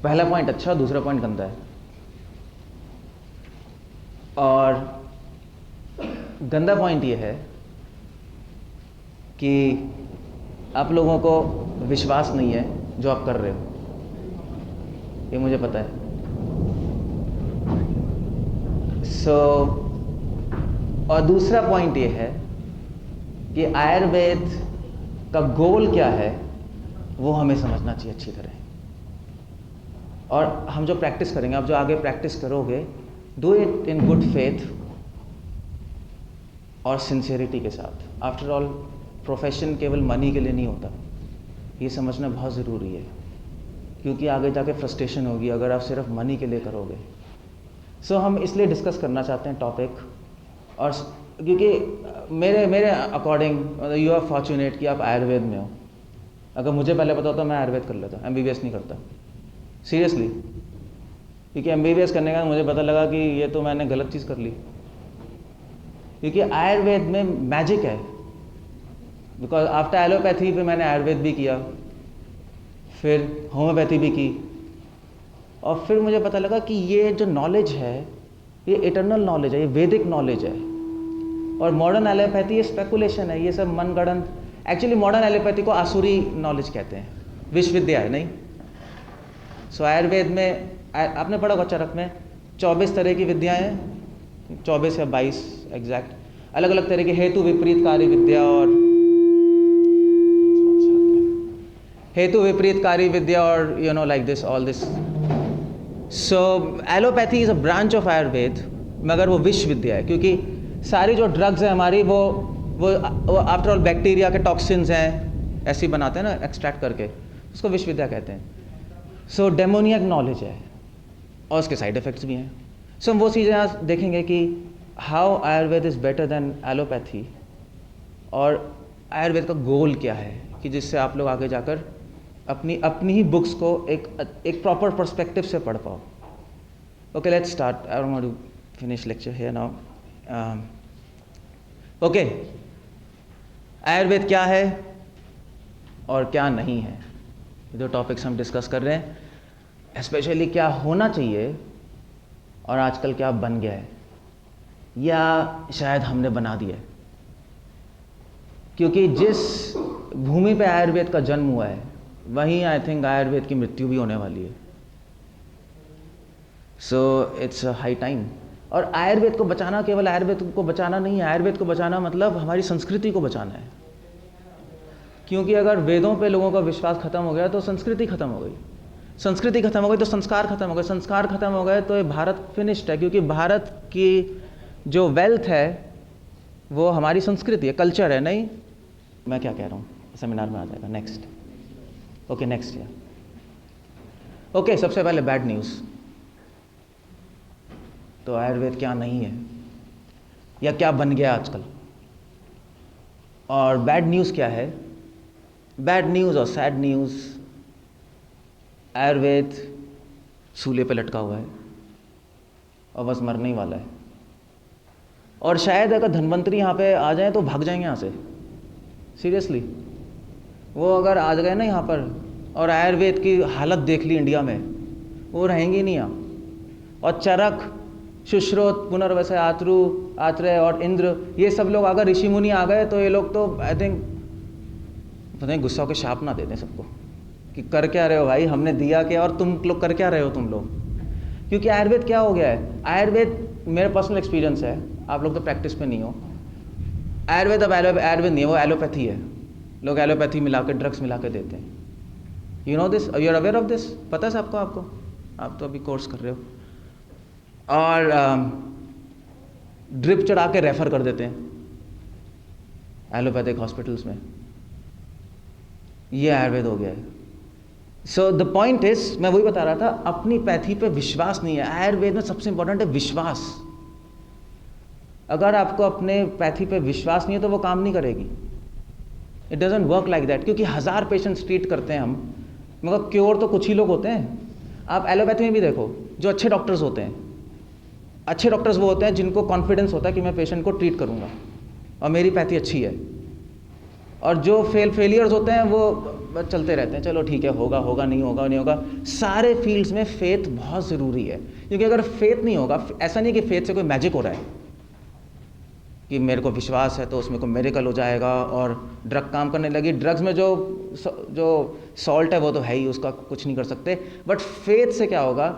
पहला पॉइंट अच्छा, दूसरा पॉइंट गंदा है। और गंदा पॉइंट ये है कि आप लोगों को विश्वास नहीं है जो आप कर रहे हो, ये मुझे पता है। और दूसरा पॉइंट ये है कि आयुर्वेद का गोल क्या है वो हमें समझना चाहिए अच्छी तरह। और हम जो प्रैक्टिस करेंगे, आप जो आगे प्रैक्टिस करोगे, do it in good faith और सिंसियरिटी के साथ। आफ्टर ऑल प्रोफेशन केवल मनी के लिए नहीं होता, ये समझना बहुत ज़रूरी है, क्योंकि आगे जाके फ्रस्ट्रेशन होगी अगर आप सिर्फ मनी के लिए करोगे। हम इसलिए डिस्कस करना चाहते हैं टॉपिक, और क्योंकि मेरे अकॉर्डिंग यू आर फॉर्चुनेट कि आप आयुर्वेद में हो। अगर मुझे पहले पता होता मैं आयुर्वेद कर लेता, MBBS नहीं करता, सीरियसली। क्योंकि MBBS करने का मुझे पता लगा कि ये तो मैंने गलत चीज़ कर ली, क्योंकि आयुर्वेद में मैजिक है। बिकॉज आफ्टर एलोपैथी पे मैंने आयुर्वेद भी किया, फिर होम्योपैथी भी की, और फिर मुझे पता लगा कि ये जो नॉलेज है ये इटर्नल नॉलेज है, ये वैदिक नॉलेज है। और मॉडर्न एलोपैथी ये स्पेकुलेशन है, ये सब मनगढ़ंत। एक्चुअली मॉडर्न एलोपैथी को आसुरी नॉलेज कहते हैं, विश्वविद्या है नहीं। आयुर्वेद में आपने पढ़ा होगा चरक में 24 तरह की विद्याएं हैं, 24 या 22 एग्जैक्ट, अलग अलग तरह की हेतु विपरीतकारी विद्या और like this all this. Allopathy is a branch of Ayurveda, मगर वो विश्वविद्या है, क्योंकि सारी जो ड्रग्स है हमारी वो आफ्टर ऑल बैक्टीरिया के टॉक्सिन्स हैं, ऐसे ही बनाते हैं ना एक्सट्रैक्ट करके, उसको विश्वविद्या कहते हैं। डेमोनियक नॉलेज है और उसके साइड इफ़ेक्ट्स भी हैं। हम वो चीज़ें आज देखेंगे कि how Ayurveda is better than allopathy, और आयुर्वेद का गोल क्या है, कि जिससे आप लोग आगे जाकर अपनी ही बुक्स को एक प्रॉपर पर्सपेक्टिव से पढ़ पाओ। Okay, let's start. I don't want to finish lecture here now. Okay, Ayurveda क्या है और क्या नहीं है, ये दो टॉपिक्स हम डिस्कस कर रहे हैं। स्पेशली क्या होना चाहिए और आजकल क्या बन गया है, या शायद हमने बना दिया है। क्योंकि जिस भूमि पे आयुर्वेद का जन्म हुआ है वहीं आई थिंक आयुर्वेद की मृत्यु भी होने वाली है। It's high time. और आयुर्वेद को बचाना केवल आयुर्वेद को बचाना नहीं है, आयुर्वेद को बचाना मतलब हमारी संस्कृति को बचाना है। क्योंकि अगर वेदों पे लोगों का विश्वास खत्म हो गया तो संस्कृति खत्म हो गई, संस्कृति खत्म हो गई तो संस्कार खत्म हो गए, संस्कार खत्म हो गए तो ये भारत फिनिश्ड है। क्योंकि भारत की जो वेल्थ है वो हमारी संस्कृति है, कल्चर है। नहीं, मैं क्या कह रहा हूँ, सेमिनार में आ जाएगा। नेक्स्ट, ओके नेक्स्ट या ओके। सबसे पहले बैड न्यूज़। तो आयुर्वेद क्या नहीं है या क्या बन गया आजकल, और बैड न्यूज़ क्या है। बैड न्यूज़ और सैड न्यूज़, आयुर्वेद सूले पे लटका हुआ है और बस मरने ही वाला है। और शायद अगर धन्वंतरी यहाँ पे आ जाए तो भाग जाएंगे यहाँ से, सीरियसली। वो अगर आ गए ना यहाँ पर और आयुर्वेद की हालत देख ली इंडिया में, वो रहेंगी नहीं यहाँ। और चरक, सुश्रुत, पुनर्वसु, आत्रेय और इंद्र, ये सब लोग अगर ऋषि मुनि आ गए तो ये लोग तो आई थिंक पता नहीं गुस्सा के शाप ना दे दें सबको कि कर क्या रहे हो भाई, हमने दिया क्या और तुम लोग कर क्या रहे हो तुम लोग। क्योंकि आयुर्वेद क्या हो गया है, आयुर्वेद मेरा पर्सनल एक्सपीरियंस है, आप लोग तो प्रैक्टिस पे नहीं हो। आयुर्वेद अब आयुर्वेद नहीं है, वो एलोपैथी है। लोग एलोपैथी मिला के, ड्रग्स मिला के देते हैं। You know this, you are aware of this, पता है सबको? आपको, आप तो अभी कोर्स कर रहे हो। और ड्रिप चढ़ा के रेफर कर देते हैं एलोपैथिक हॉस्पिटल्स में, ये आयुर्वेद हो गया है। द पॉइंट इज, मैं वही बता रहा था, अपनी पैथी पे विश्वास नहीं है। आयुर्वेद में सबसे इंपॉर्टेंट है विश्वास। अगर आपको अपने पैथी पे विश्वास नहीं है तो वो काम नहीं करेगी। It doesn't work like that. क्योंकि 1000 पेशेंट्स ट्रीट करते हैं हम, मगर क्योर तो कुछ ही लोग होते हैं। आप एलोपैथी में भी देखो, जो अच्छे डॉक्टर्स होते हैं, अच्छे डॉक्टर्स वो होते हैं जिनको कॉन्फिडेंस होता है कि मैं पेशेंट को ट्रीट करूंगा और मेरी पैथी अच्छी है। और जो फेलियर्स होते हैं वो बस चलते रहते हैं, चलो ठीक है, होगा होगा, नहीं होगा नहीं होगा। सारे फील्ड्स में फेथ बहुत ज़रूरी है, क्योंकि अगर फेथ नहीं होगा, ऐसा नहीं कि फेथ से कोई मैजिक हो रहा है कि मेरे को विश्वास है तो उसमें कोई मेरेकल हो जाएगा और ड्रग काम करने लगी। ड्रग्स में जो सॉल्ट है वो तो है ही, उसका कुछ नहीं कर सकते। बट फेथ से क्या होगा?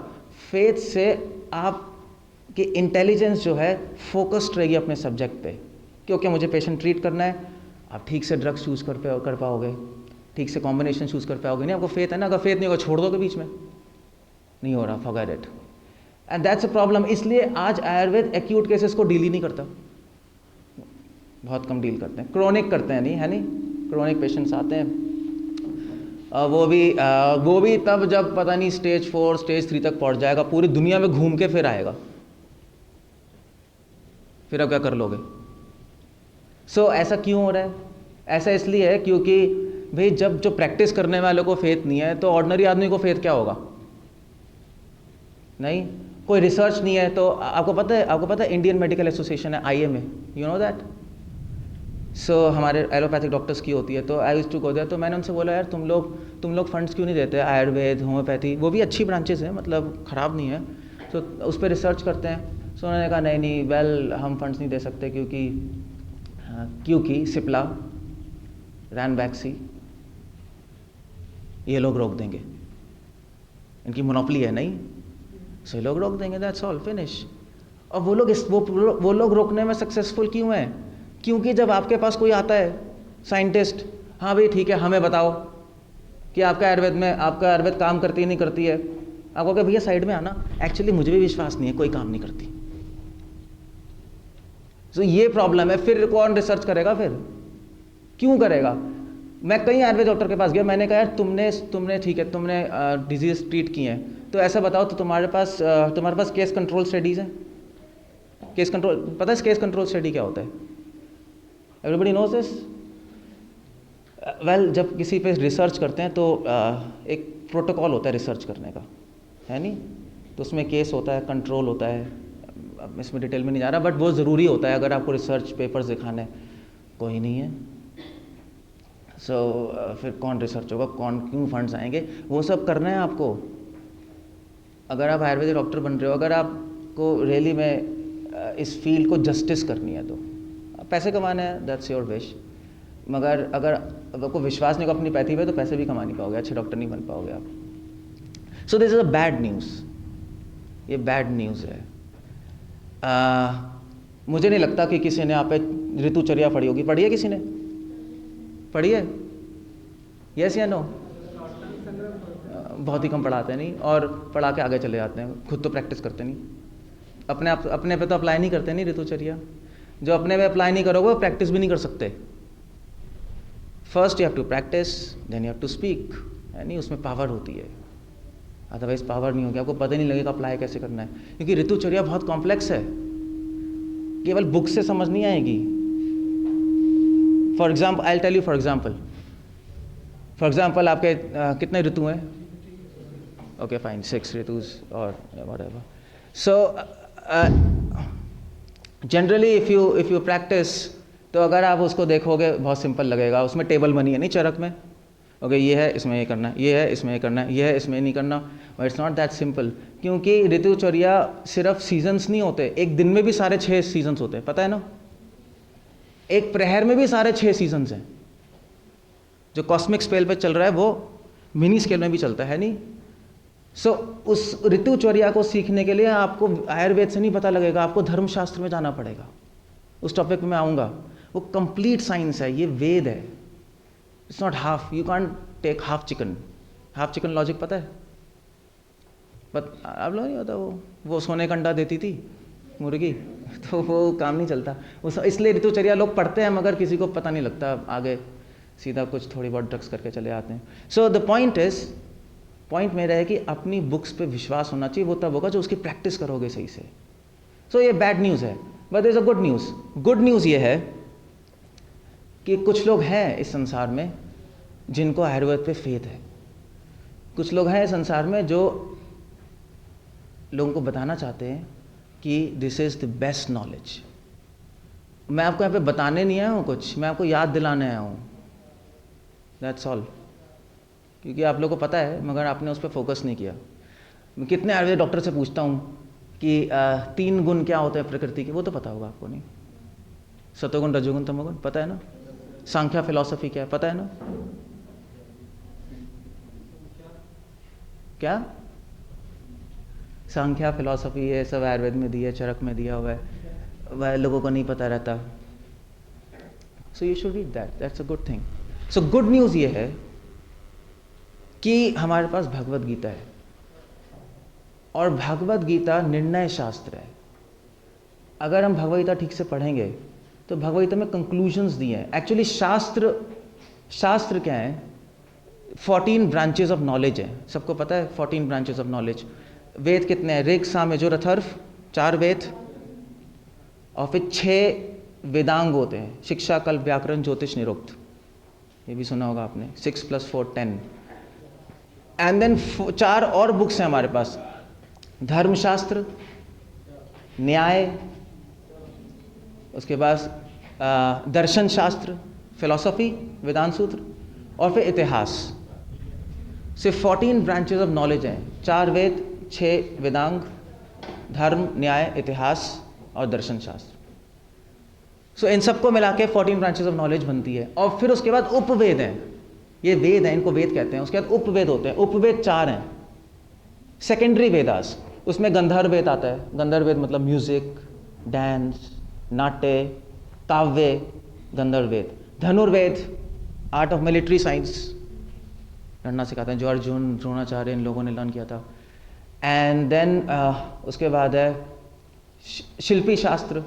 फेथ से आपकी इंटेलिजेंस जो है फोकस्ड रहेगी अपने सब्जेक्ट पे, क्योंकि मुझे पेशेंट ट्रीट करना है। आप ठीक से ड्रग्स चूज़ कर पाओगे, ठीक से कॉम्बिनेशन चूज़ कर पाओगे नहीं। आपको फेथ है ना, अगर फेथ नहीं होगा छोड़ दोगे बीच में, नहीं हो रहा, forget it. And that's a problem. इसलिए आज आयुर्वेद एक्यूट केसेस को डील ही नहीं करता, बहुत कम डील करते हैं। क्रोनिक करते हैं, नहीं है नहीं, क्रोनिक पेशेंट्स आते हैं, वो भी तब जब पता नहीं स्टेज 4 स्टेज 3 तक पहुंच जाएगा, पूरी दुनिया में घूम के फिर आएगा, फिर अब क्या कर लोगे? ऐसा क्यों हो रहा है? ऐसा इसलिए है क्योंकि भाई जब जो प्रैक्टिस करने वालों को फेथ नहीं है तो ऑर्डिनरी आदमी को फेथ क्या होगा? नहीं, कोई रिसर्च नहीं है। तो आपको पता है इंडियन मेडिकल एसोसिएशन है, IMA, यू नो दैट? हमारे एलोपैथिक डॉक्टर्स की होती है, तो I used to go there. तो मैंने उनसे बोला, यार तुम लोग फंड्स क्यों नहीं देते? आयुर्वेद, होम्योपैथी, वो भी अच्छी ब्रांचेस हैं, मतलब ख़राब नहीं है, तो उस पर रिसर्च करते हैं। उन्होंने कहा नहीं, वेल हम फंड्स नहीं दे सकते क्योंकि सिप्ला, रैनबैक्सी, ये लोग रोक देंगे, इनकी मोनोपोली है, नहीं, ये लोग रोक देंगे, दैट्स ऑल, फिनिश। और वो लोग रोकने में सक्सेसफुल क्यों हैं? क्योंकि जब आपके पास कोई आता है साइंटिस्ट, हाँ भाई ठीक है, हमें बताओ कि आपका आयुर्वेद काम करती है नहीं करती है, आप कहोगे भैया साइड में आना, एक्चुअली मुझे भी विश्वास नहीं है, कोई काम नहीं करती। ये प्रॉब्लम है। फिर कौन रिसर्च करेगा? फिर क्यों करेगा? मैं कई आयुर्वेद डॉक्टर के पास गया, मैंने कहा यार तुमने ठीक है, तुमने डिजीज ट्रीट की है, तो ऐसा बताओ, तो तुम्हारे पास केस कंट्रोल स्टडीज़ हैं? केस कंट्रोल, पता है केस कंट्रोल स्टडी क्या होता है? Everybody knows this? वेल, जब किसी पे रिसर्च करते हैं तो एक प्रोटोकॉल होता है रिसर्च करने का, है नहीं? तो उसमें केस होता है, कंट्रोल होता है, अब इसमें डिटेल में नहीं जा रहा, बट वो ज़रूरी होता है अगर आपको रिसर्च पेपर्स दिखाने। कोई नहीं है, फिर कौन रिसर्च होगा, क्यों फंड्स आएंगे? वो सब करना है आपको। अगर आप आयुर्वेदिक डॉक्टर बन रहे हो, अगर आपको रियली में इस फील्ड को जस्टिस करनी है, तो पैसे कमाने हैं, दैट्स योर विश। मगर अगर आपको विश्वास नहीं होगा अपनी पैथी पे, तो पैसे भी कमा नहीं पाओगे, अच्छे डॉक्टर नहीं बन पाओगे आप। This is a bad news, ये बैड न्यूज़ है। मुझे नहीं लगता कि किसी ने यहाँ पे ऋतुचर्या पढ़ी होगी। पढ़ी है किसी ने? पढ़ी है? यस या नो? बहुत ही कम पढ़ाते हैं, नहीं, और पढ़ा के आगे चले जाते हैं, खुद तो प्रैक्टिस करते नहीं, अपने पे तो अप्लाई नहीं करते, नहीं ऋतुचर्या। जो अपने पे अप्लाई नहीं करोगे वो प्रैक्टिस भी नहीं कर सकते। First you have to practice, then you have to speak, है नहीं? उसमें पावर होती है, अदरवाइज पावर नहीं होगी, आपको पता नहीं लगेगा अप्लाई कैसे करना है, क्योंकि ऋतुचर्या बहुत कॉम्प्लेक्स है, केवल बुक से समझ नहीं आएगी। For example, I will tell you, for example आपके कितने ऋतु हैं? ओके फाइन, 6 ऋतुज और whatever. Generally if you practice, तो अगर आप उसको देखोगे बहुत सिंपल लगेगा। उसमें टेबल बनी है, नहीं, चरक में, ओके ये है, इसमें ये करना है, ये है, इसमें ये करना है, ये है, इसमें नहीं करना। But it's not that simple, क्योंकि ऋतुचर्या सिर्फ सीजन्स नहीं होते, एक दिन में भी सारे 6 सीजन्स होते हैं, पता है ना? एक प्रहर में भी सारे 6 सीजन्स हैं। जो कॉस्मिक स्केल पे चल रहा है वो मिनी स्केल में भी चलता है, नहीं? उस ऋतुचर्या को सीखने के लिए आपको आयुर्वेद से नहीं पता लगेगा, आपको धर्मशास्त्र में जाना पड़ेगा। उस टॉपिक पे मैं आऊँगा। वो कंप्लीट साइंस है, ये वेद है, it's not half. You can't take half chicken. Half chicken logic पता है? बट आप लोग नहीं होता, वो सोने का अंडा देती थी मुर्गी, तो वो काम नहीं चलता। इसलिए ऋतुचर्या लोग पढ़ते हैं मगर किसी को पता नहीं लगता, आगे सीधा कुछ थोड़ी बहुत ड्रग्स करके चले आते हैं। द पॉइंट मेरा है कि अपनी बुक्स पे विश्वास होना चाहिए, वो तब होगा जो उसकी प्रैक्टिस करोगे सही से। ये बैड न्यूज़ है, but there is a good news. Good news ये है कि कुछ लोग हैं इस संसार में जिनको आयुर्वेद पे फेथ है। कुछ लोग हैं इस संसार में जो लोगों को बताना चाहते हैं कि this is the best knowledge. मैं आपको यहाँ पे बताने नहीं आया हूँ कुछ, मैं आपको याद दिलाने आया हूँ दैट्स ऑल। क्योंकि आप लोगों को पता है मगर आपने उस पर फोकस नहीं किया। मैं कितने आयुर्वेद डॉक्टर से पूछता हूँ कि 3 गुण क्या होते हैं प्रकृति के, वो तो पता होगा आपको नहीं। सतोगुण, रजोगुण, तमोगुण, पता है ना। सांख्या फिलॉसफी क्या है, पता है ना। क्या सांख्या फिलॉसफी है, सब आयुर्वेद में दिया है, चरक में दिया हुआ है, वह लोगों को नहीं पता रहता। So you should read that, that's a good thing. So good news ये है कि हमारे पास भगवत गीता है, और भगवत गीता निर्णय शास्त्र है। अगर हम भगवत गीता ठीक से पढ़ेंगे तो भगवत गीता में कंक्लूजन्स दिए हैं। एक्चुअली शास्त्र क्या है, 14 ब्रांचेस ऑफ नॉलेज है, सबको पता है 14 ब्रांचेस ऑफ नॉलेज। वेद कितने हैं, ऋग, साम, यजुर, अथर्व, 4 वेद, और फिर 6 वेदांग होते हैं, शिक्षा, कल्प, व्याकरण, ज्योतिष, निरुक्त, ये भी सुना होगा आपने, 6 + 4 10। एंड देन 4 और बुक्स हैं हमारे पास, धर्मशास्त्र, न्याय, उसके बाद दर्शन शास्त्र, फिलॉसफी, वेदांत सूत्र, और फिर इतिहास। सिर्फ 14 ब्रांचेस ऑफ नॉलेज हैं, 4 वेद, 6 वेदांग, धर्म, न्याय, इतिहास और दर्शन शास्त्र। सो इन सबको मिला के 14 ब्रांचेस ऑफ नॉलेज बनती है। और फिर उसके बाद उपवेद हैं, ये वेद हैं, इनको वेद कहते हैं। उसके बाद उपवेद होते हैं, उपवेद 4 हैं। सेकेंडरी वेदास, उसमें गंधर्व वेद आता है। गंधर्व वेद मतलब म्यूजिक, डांस, नाट्य, काव्य, गंधर्व वेद। धनुर्वेद, आर्ट ऑफ मिलिट्री साइंस, लड़ना सिखाते हैं, जो अर्जुन, द्रोणाचार्य, इन लोगों ने लर्न किया था। एंड देन उसके बाद है शिल्पी शास्त्र,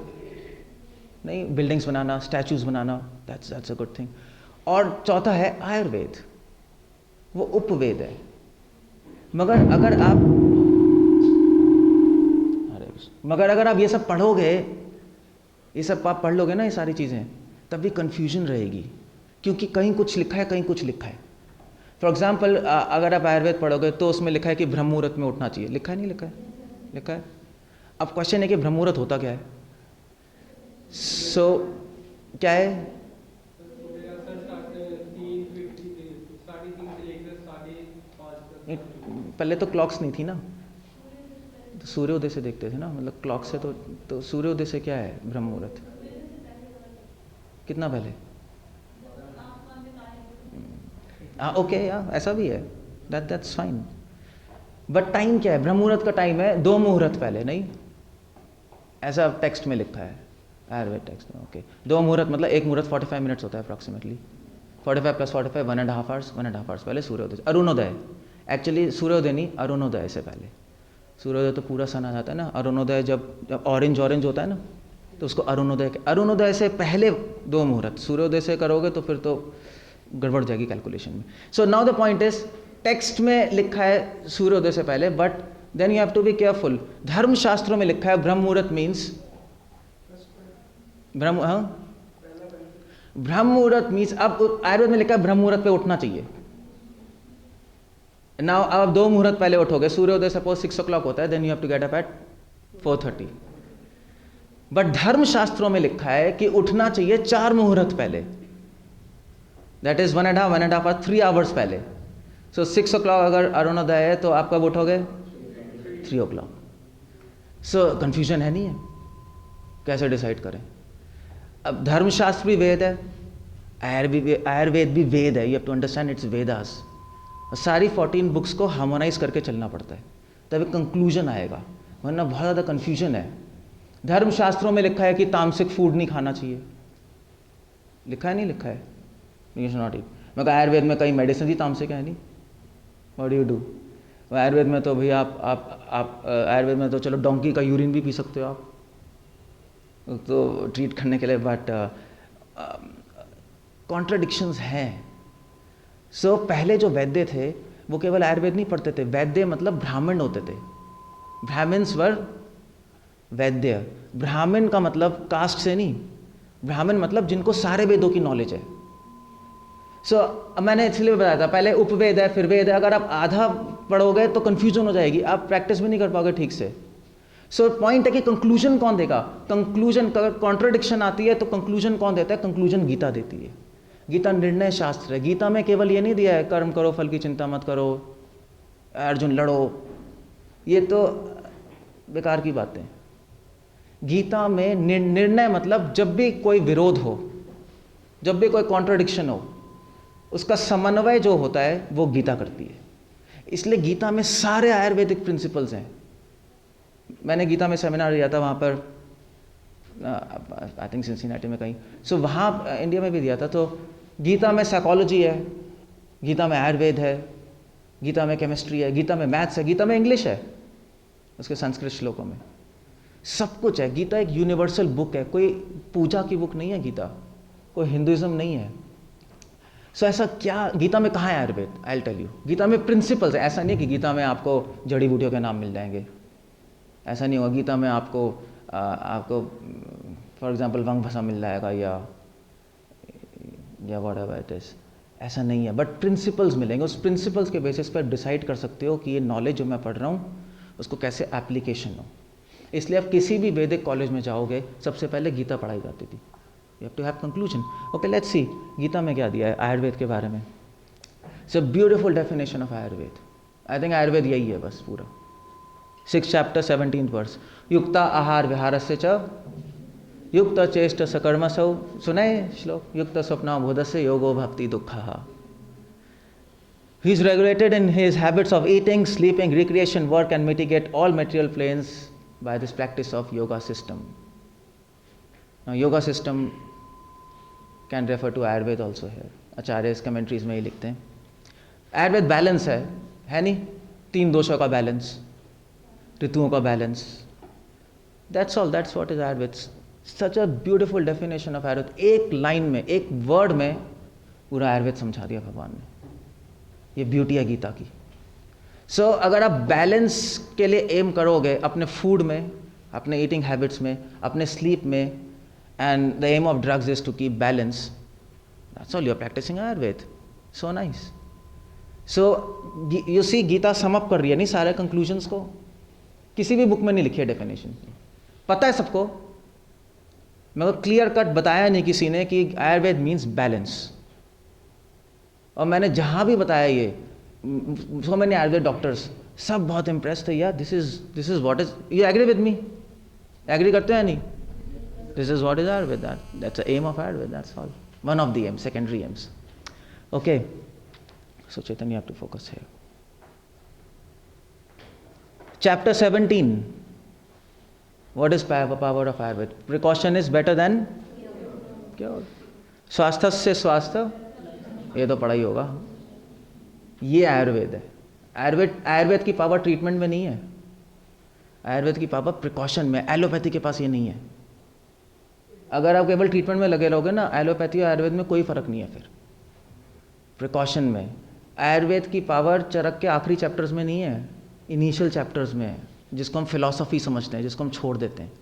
नहीं, buildings banana, statues banana, that's a good thing. और चौथा है आयुर्वेद, वो उपवेद है। मगर अगर आप ये सब पढ़ोगे, ये सब आप पढ़ लोगे ना, ये सारी चीज़ें, तब भी कन्फ्यूजन रहेगी, क्योंकि कहीं कुछ लिखा है, कहीं कुछ लिखा है। फॉर एग्जाम्पल अगर आप आयुर्वेद पढ़ोगे तो उसमें लिखा है कि ब्रह्म मुहूर्त में उठना चाहिए, लिखा है नहीं लिखा है, लिखा है। अब क्वेश्चन है कि ब्रह्म मुहूर्त होता क्या है। सो क्या है, पहले तो क्लॉक्स नहीं थी ना, तो सूर्योदय से देखते थे ना, मतलब क्लॉक से। तो सूर्योदय से क्या है ब्रह्म मुहूर्त, कितना पहले। ओके, ऐसा भी है, दैट्स फाइन। बट टाइम क्या है, ब्रह्म मुहूर्त का टाइम है 2 मुहूर्त पहले, नहीं, ऐसा टेक्स्ट में लिखा है, आयुर्वेद टेक्स्ट में। ओके, 2 मुहूर्त मतलब 1 मुहूर्त 45 मिनट्स होता है अप्रॉक्सीमेटली, 45 + 45 1.5 आवर्स, 1.5 आवर्स पहले सूर्योदय। अरुणोदय, एक्चुअली सूर्योदय नहीं, अरुणोदय से पहले। सूर्योदय तो पूरा सन आ जाता है ना, अरुणोदय जब ऑरेंज होता है ना, तो उसको अरुणोदय। अरुणोदय से पहले 2 मुहूर्त, सूर्योदय से करोगे तो फिर तो गड़बड़ जाएगी कैलकुलेशन में। So now the point is, text में लिखा है सूर्योदय से पहले, but then you have to be careful. धर्मशास्त्रों में लिखा है ब्रह्म मुहूर्त मीन्स ब्रह्म मुहूर्त मीन्स, अब आयुर्वेद में लिखा है ब्रह्म मुहूर्त पे उठना चाहिए। नाउ अब 2 मुहूर्त पहले उठोगे, सूर्योदय सपोज 6 o'clock होता है, then you have to get up at 4:30। But धर्मशास्त्रों में लिखा है कि उठना चाहिए 4 मुहूर्त पहले, दैट इज 1.5 hours 3 hours पहले। सो 6 o'clock अगर अरुणोदय है तो आप कब उठोगे, 3 o'clock। सो कंफ्यूजन है, नहीं है, कैसे डिसाइड करें। अब धर्मशास्त्र भी वेद है, आयुर्वेद भी वेद है, you have to understand it's Vedas. सारी 14 बुक्स को हार्मोनाइज करके चलना पड़ता है, तभी कंक्लूजन आएगा, वरना बहुत ज़्यादा कंफ्यूजन है। धर्मशास्त्रों में लिखा है कि तामसिक फूड नहीं खाना चाहिए, लिखा है नहीं लिखा है, यू शुड नॉट ईट। मगर आयुर्वेद में कई मेडिसिन ही तामसिक है, नहीं, what do you do. Ayurveda में तो भैया आप आयुर्वेद में तो चलो डोंकी का यूरिन भी पी सकते हो आप, तो ट्रीट करने के लिए, बट कॉन्ट्राडिक्शंस हैं। सो पहले जो वैद्य थे वो केवल आयुर्वेद नहीं पढ़ते थे, वैद्य मतलब ब्राह्मण होते थे, ब्राह्मण्स वर वैद्य। ब्राह्मण का मतलब कास्ट से नहीं, ब्राह्मण मतलब जिनको सारे वेदों की नॉलेज है। सो मैंने इसलिए बताया था, पहले उपवेद है फिर वेद है। अगर आप आधा पढ़ोगे तो कंफ्यूजन हो जाएगी, आप प्रैक्टिस भी नहीं कर पाओगे ठीक से। सो पॉइंट है कि कंक्लूजन कौन देगा, कंक्लूजन, अगर कॉन्ट्रडिक्शन आती है तो कंक्लूजन कौन देता है, कंक्लूजन गीता देती है। गीता निर्णय शास्त्र है। गीता में केवल ये नहीं दिया है कर्म करो फल की चिंता मत करो, अर्जुन लड़ो, ये तो बेकार की बातें। गीता में निर्णय मतलब जब भी कोई विरोध हो, जब भी कोई कॉन्ट्रडिक्शन हो, उसका समन्वय जो होता है वो गीता करती है। इसलिए गीता में सारे आयुर्वेदिक प्रिंसिपल्स हैं। मैंने गीता में सेमिनार दिया था, वहाँ पर आई थिंक सिंसिनाटी में कहीं, सो वहाँ इंडिया में भी दिया था। तो गीता में साइकोलॉजी है, गीता में आयुर्वेद है, गीता में केमिस्ट्री है, गीता में मैथ्स है, गीता में इंग्लिश है उसके संस्कृत श्लोकों में, सब कुछ है। गीता एक यूनिवर्सल बुक है, कोई पूजा की बुक नहीं है गीता, कोई हिंदुइज्म नहीं है। सो ऐसा क्या गीता में कहाँ है Ayurveda? I will tell you. Gita में प्रिंसिपल्स है। ऐसा नहीं कि गीता में आपको जड़ी बूटियों के नाम मिल जाएंगे, ऐसा नहीं होगा। गीता में आपको फॉर एग्जांपल वंग भाषा मिल जाएगा या व्हाटएवर इट इज, ऐसा नहीं है। बट प्रिंसिपल्स मिलेंगे, उस प्रिंसिपल्स के बेसिस पर डिसाइड कर सकते हो कि ये नॉलेज जो मैं पढ़ रहा हूँ उसको कैसे एप्लीकेशन हो। इसलिए आप किसी भी वैदिक कॉलेज में जाओगे, सबसे पहले गीता पढ़ाई जाती थी। You have to have conclusion. Okay, let's see Gita में क्या दिया है आयुर्वेद के बारे में। It's a beautiful definition of Ayurveda. I think Ayurveda यही है बस पूरा। 6 चैप्टर 17 वर्स। युक्ता आहार विहारस्य च युक्त चेष्ट सकर्मसौ। सुनाए श्लोक। युक्त स्वप्न बोधस्य योगो भक्ति दुःखः। He is regulated in his habits of eating, sleeping, recreation, work, and mitigate all material pains by this practice of yoga system. Now, yoga system can refer to Ayurveda also here. Acharyas commentaries में ही लिखते हैं। Ayurveda balance है नहीं? 3 दोषों का balance, ऋतुओं का balance. That's all. That's what is Ayurveda. Such a beautiful definition of Ayurveda. एक लाइन में, एक वर्ड में पूरा आयुर्वेद समझा दिया भगवान ने। ये ब्यूटी है गीता की। सो अगर आप बैलेंस के लिए एम करोगे अपने फूड में, अपने ईटिंग हैबिट्स में, अपने स्लीप में, and the aim of drugs is to keep balance, that's all you are practicing Ayurveda. So nice. So you see Gita sum up कर रही है नहीं सारे कंक्लूजन्स को। किसी भी बुक में नहीं लिखी है डेफिनेशन, पता है सबको, मगर क्लियर कट बताया नहीं किसी ने कि आयुर्वेद मीन्स बैलेंस। और मैंने जहाँ भी बताया ये, सो मैनी आयुर्वेद डॉक्टर्स सब बहुत इम्प्रेस थे। यार this is what is, you agree with me? Agree करते हैं नहीं? This is what is Ayurveda, that's the aim of Ayurveda, that's all. One of the aim, secondary aims. Okay, so Chetan you have to focus here. Chapter 17, what is power of Ayurveda? Precaution is better than cure. स्वास्थ्य से स्वास्थ्य, ये तो पढ़ा ही होगा। ये आयुर्वेद है। आयुर्वेद की पावर ट्रीटमेंट में नहीं है, आयुर्वेद की पावर प्रिकॉशन में। एलोपैथी के पास ये नहीं है। अगर आप केवल ट्रीटमेंट में लगे रहोगे ना, एलोपैथी और आयुर्वेद में कोई फर्क नहीं है। फिर प्रिकॉशन में आयुर्वेद की पावर चरक के आखिरी चैप्टर्स में नहीं है, इनिशियल चैप्टर्स में है, जिसको हम फिलॉसफी समझते हैं, जिसको हम छोड़ देते हैं।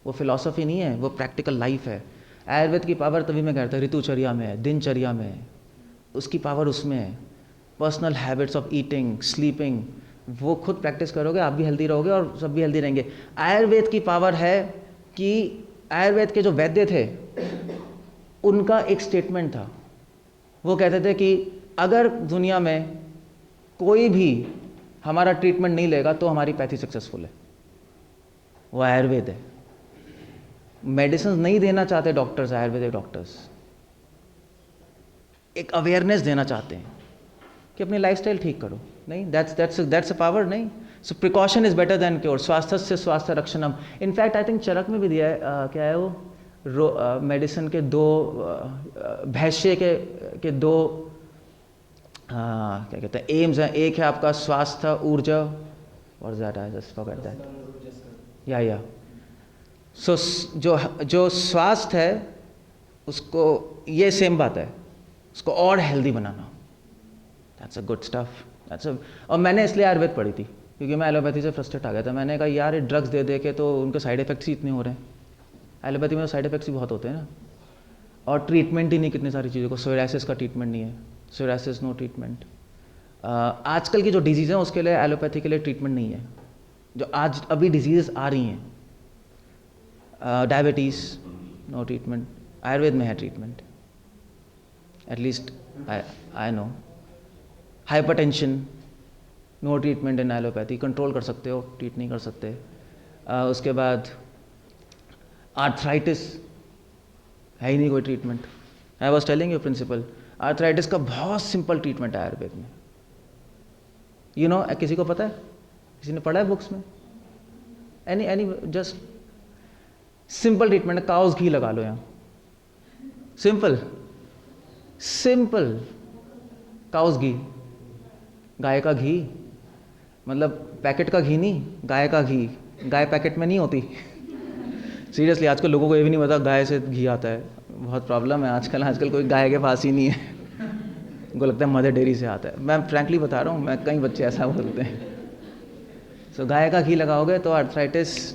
वो फिलॉसफी नहीं है, वो प्रैक्टिकल लाइफ है। आयुर्वेद की पावर तभी मैं कहता हूँ ऋतुचर्या में है, दिनचर्या में है, उसकी पावर उसमें है। Personal habits of eating, sleeping, वो खुद प्रैक्टिस करोगे आप भी हेल्दी रहोगे और सब भी हेल्दी रहेंगे। आयुर्वेद की पावर है कि आयुर्वेद के जो वैद्य थे उनका एक स्टेटमेंट था। वो कहते थे कि अगर दुनिया में कोई भी हमारा ट्रीटमेंट नहीं लेगा तो हमारी पैथी सक्सेसफुल है। वो आयुर्वेद है। मेडिसिन नहीं देना चाहते डॉक्टर्स, आयुर्वेदिक डॉक्टर्स एक अवेयरनेस देना चाहते हैं कि अपनी लाइफस्टाइल ठीक करो। नहीं, दैट्स अ पावर। नहीं, so precaution is better than cure. स्वास्थ्य से स्वास्थ्य रक्षणम। इनफैक्ट आई थिंक चरक में भी दिया है, क्या है वो, मेडिसिन के 2 भैष्य के 2 क्या कहते हैं एम्स हैं। एक है आपका स्वास्थ्य ऊर्जा, और that I just forgot that. या सो जो स्वास्थ्य है उसको, ये सेम बात है, उसको और healthy banana. That's a good stuff. और मैंने इसलिए आयुर्वेद पढ़ी थी क्योंकि मैं एलोपैथी से फ्रस्ट्रेट आ गया था। मैंने कहा यार ये ड्रग्स दे के तो उनके साइड इफेक्ट्स ही इतने हो रहे हैं। एलोपैथी में तो साइड इफेक्ट्स ही बहुत होते हैं ना, और ट्रीटमेंट ही नहीं कितनी सारी चीज़ों को। सोराइसिस का ट्रीटमेंट नहीं है, सोराइसिस नो ट्रीटमेंट। आजकल की जो डिजीज़ हैं उसके लिए एलोपैथी के लिए ट्रीटमेंट नहीं है। जो आज अभी डिजीज़ आ रही हैं, डायबिटीज़ नो ट्रीटमेंट, आयुर्वेद में है treatment. At least I know. Hypertension, no treatment in allopathy. Control कर सकते हो, ट्रीट नहीं कर सकते. उसके बाद आर्थराइटिस, है ही नहीं कोई treatment. I was telling you principle, arthritis का बहुत सिंपल ट्रीटमेंट है आयुर्वेद में. यू नो, किसी को पता है? किसी ने पढ़ा है बुक्स में? एनी जस्ट सिंपल ट्रीटमेंट है. काउस घी लगा लो यहाँ. सिंपल काउस घी, गाय का घी, मतलब पैकेट का घी नहीं, गाय का घी. गाय पैकेट में नहीं होती. सीरियसली आजकल लोगों को ये भी नहीं पता गाय से घी आता है. बहुत प्रॉब्लम है आजकल कोई गाय के पास ही नहीं है. उनको लगता है मदर डेयरी से आता है. मैं फ्रैंकली बता रहा हूँ, मैं कई बच्चे ऐसा बोलते हैं. सो गाय का घी लगाओगे तो आर्थराइटिस,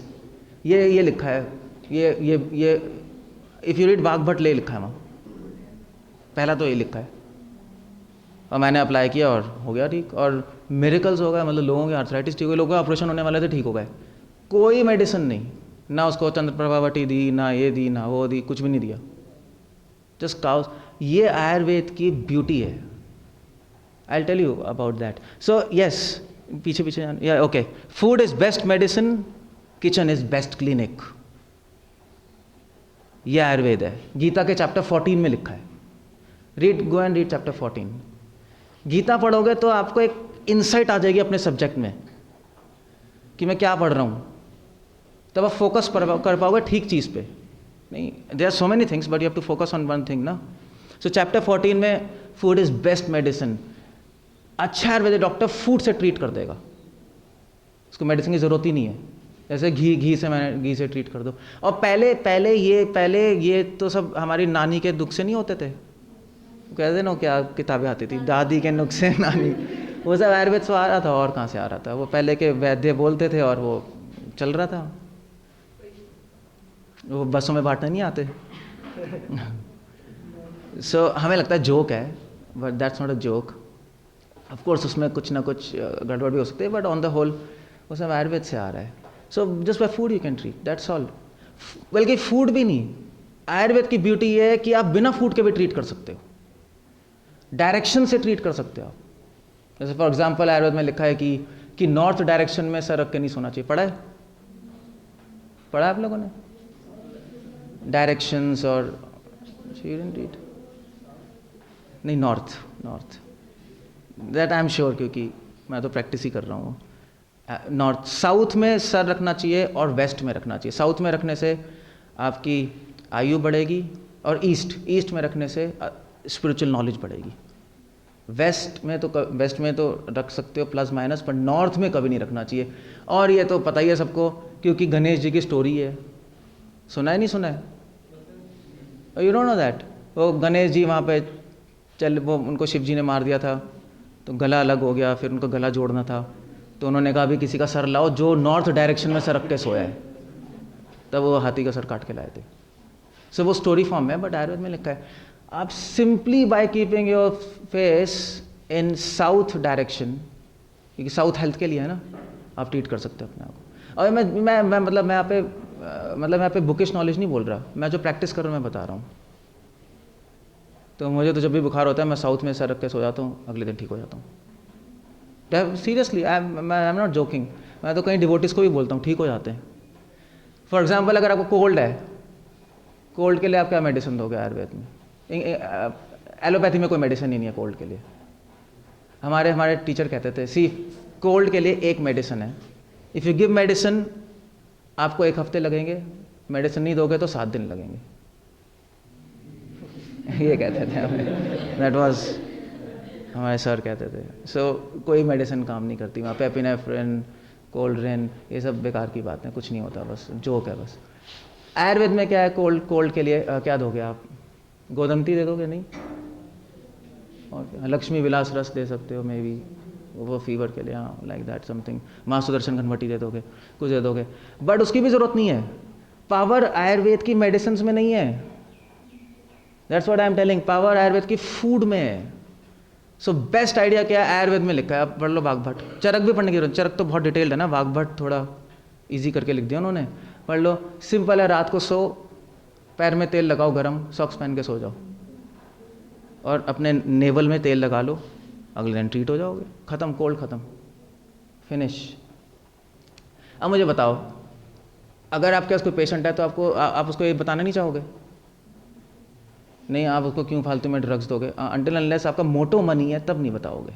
ये लिखा है, ये इफ़ यू रीड वाघभट ले लिखा है वहाँ. पहला तो ये लिखा है और मैंने अप्लाई किया और हो गया ठीक. और मिरेकल्स हो गए, मतलब लोगों के आर्थराइटिस ठीक हुए. लोगों के ऑपरेशन होने वाले थे, ठीक हो गए. कोई मेडिसिन नहीं, ना उसको चंद्रप्रभावटी दी, ना ये दी, ना वो दी, कुछ भी नहीं दिया. Just cows. ये आयुर्वेद की ब्यूटी है. I will tell you about that. So yes, पीछे या okay. Food is best medicine, kitchen is best clinic. ये आयुर्वेद है. गीता के चैप्टर 14 में लिखा है. Go and read chapter 14. Gita पढ़ोगे तो आपको एक इंसाइट आ जाएगी अपने सब्जेक्ट में कि मैं क्या पढ़ रहा हूँ. तब आप फोकस कर पाओगे ठीक चीज़ पे. नहीं, there are so many things but you have to focus on one thing ना. सो चैप्टर 14 में फूड इज बेस्ट मेडिसिन. अच्छा आयुर्वेदिक डॉक्टर फूड से ट्रीट कर देगा, उसको मेडिसिन की ज़रूरत ही नहीं है. जैसे घी से ट्रीट कर दो. और पहले ये तो सब हमारी नानी के दुख से नहीं होते थे. कहते ना क्या किताबें आती थी, दादी के नुस्खे नानी, वो सब आयुर्वेद से आ रहा था. और कहाँ से आ रहा था? वो पहले के वैद्य बोलते थे और वो चल रहा था. वो बसों में बांटने नहीं आते. सो हमें लगता है जोक है, but that's not a joke. Of course उसमें कुछ ना कुछ गड़बड़ भी हो सकती है, बट ऑन द होल वो सब आयुर्वेद से आ रहा है. So just by food you can treat, that's all. बल्कि फूड भी नहीं, आयुर्वेद की ब्यूटी ये है कि आप बिना फूड के भी ट्रीट कर सकते हो. डायरेक्शन से ट्रीट कर सकते हो आप. जैसे फॉर एग्जांपल आयुर्वेद में लिखा है कि नॉर्थ डायरेक्शन में सर रख के नहीं सोना चाहिए. पढ़ा है आप लोगों ने डायरेक्शंस? और ट्रीट नहीं, north that I am sure, क्योंकि मैं तो प्रैक्टिस ही कर रहा हूँ. नॉर्थ, साउथ में सर रखना चाहिए और वेस्ट में रखना चाहिए. साउथ में रखने से आपकी आयु बढ़ेगी और ईस्ट में रखने से स्पिरिचुअल नॉलेज बढ़ेगी. वेस्ट में तो रख सकते हो प्लस माइनस, पर नॉर्थ में कभी नहीं रखना चाहिए. और ये तो पता ही है सबको, क्योंकि गणेश जी की स्टोरी है. सुना है नहीं सुना है? You don't know that? वो गणेश जी वहाँ पे वो उनको शिव जी ने मार दिया था, तो गला अलग हो गया. फिर उनको गला जोड़ना था, तो उन्होंने कहा भी किसी का सर लाओ जो नॉर्थ डायरेक्शन में सर रख के सोया है. तब वो हाथी का सर काट के लाए थे. सो वो स्टोरी फॉर्म है, बट आयुर्वेद में लिखा है आप simply by keeping your face in south direction, क्योंकि साउथ हेल्थ के लिए है ना, आप ट्रीट कर सकते हो अपने आप को. और मैं यहाँ पे बुकिश नॉलेज नहीं बोल रहा, मैं जो प्रैक्टिस कर रहा हूँ मैं बता रहा हूँ. तो मुझे तो जब भी बुखार होता है मैं साउथ में सर रख के सो जाता हूँ, अगले दिन ठीक हो जाता हूँ. Seriously, I am not joking. मैं तो कहीं डिवोटिस को भी बोलता हूँ, ठीक हो जाते हैं. फॉर एग्जाम्पल अगर आपको कोल्ड है, कोल्ड के लिए आप क्या मेडिसिन दोगे आयुर्वेद में? एलोपैथी में कोई मेडिसिन ही नहीं है कोल्ड के लिए. हमारे टीचर कहते थे, सी कोल्ड के लिए एक मेडिसिन है. इफ़ यू गिव मेडिसिन आपको 1 हफ्ते लगेंगे, मेडिसिन नहीं दोगे तो 7 दिन लगेंगे. ये कहते थे हमें. दैट वाज हमारे सर कहते थे. सो कोई मेडिसिन काम नहीं करती वहाँ पे. एपिनेफ्रिन, कोल्ड्रेन, ये सब बेकार की बात है, कुछ नहीं होता, बस जोक है बस. आयुर्वेद में क्या है? कोल्ड के लिए क्या दोगे आप? गोदंती दे दोगे? नहीं. और क्या? लक्ष्मी विलास रस दे सकते हो मे बी, वो फीवर के लिए, हाँ, लाइक दैट समथिंग. माँ सुदर्शन घनवटी दे दोगे, कुछ दे दोगे, बट उसकी भी ज़रूरत नहीं है. पावर आयुर्वेद की मेडिसिन में नहीं है. That's what I am telling. Power Ayurveda की फूड में है. सो बेस्ट आइडिया क्या है? आयुर्वेद में लिखा है, आप पढ़ लो वाघभट. चरक भी पढ़ने की जरूरत, चरक तो बहुत डिटेल्ड है ना, वाघभट थोड़ा ईजी करके लिख दिया उन्होंने. पढ़ लो, सिंपल है. रात को सो, पैर में तेल लगाओ गरम, सॉक्स पहन के सो जाओ. और अपने नेवल में तेल लगा लो, अगले दिन ट्रीट हो जाओगे, ख़त्म, कोल्ड ख़त्म, फिनिश। अब मुझे बताओ, अगर आपके पास कोई पेशेंट है तो आप उसको ये बताना नहीं चाहोगे? नहीं, आप उसको क्यों फालतू में ड्रग्स दोगे? अनटिल अनलेस आपका मोटो मनी है तब नहीं बताओगे।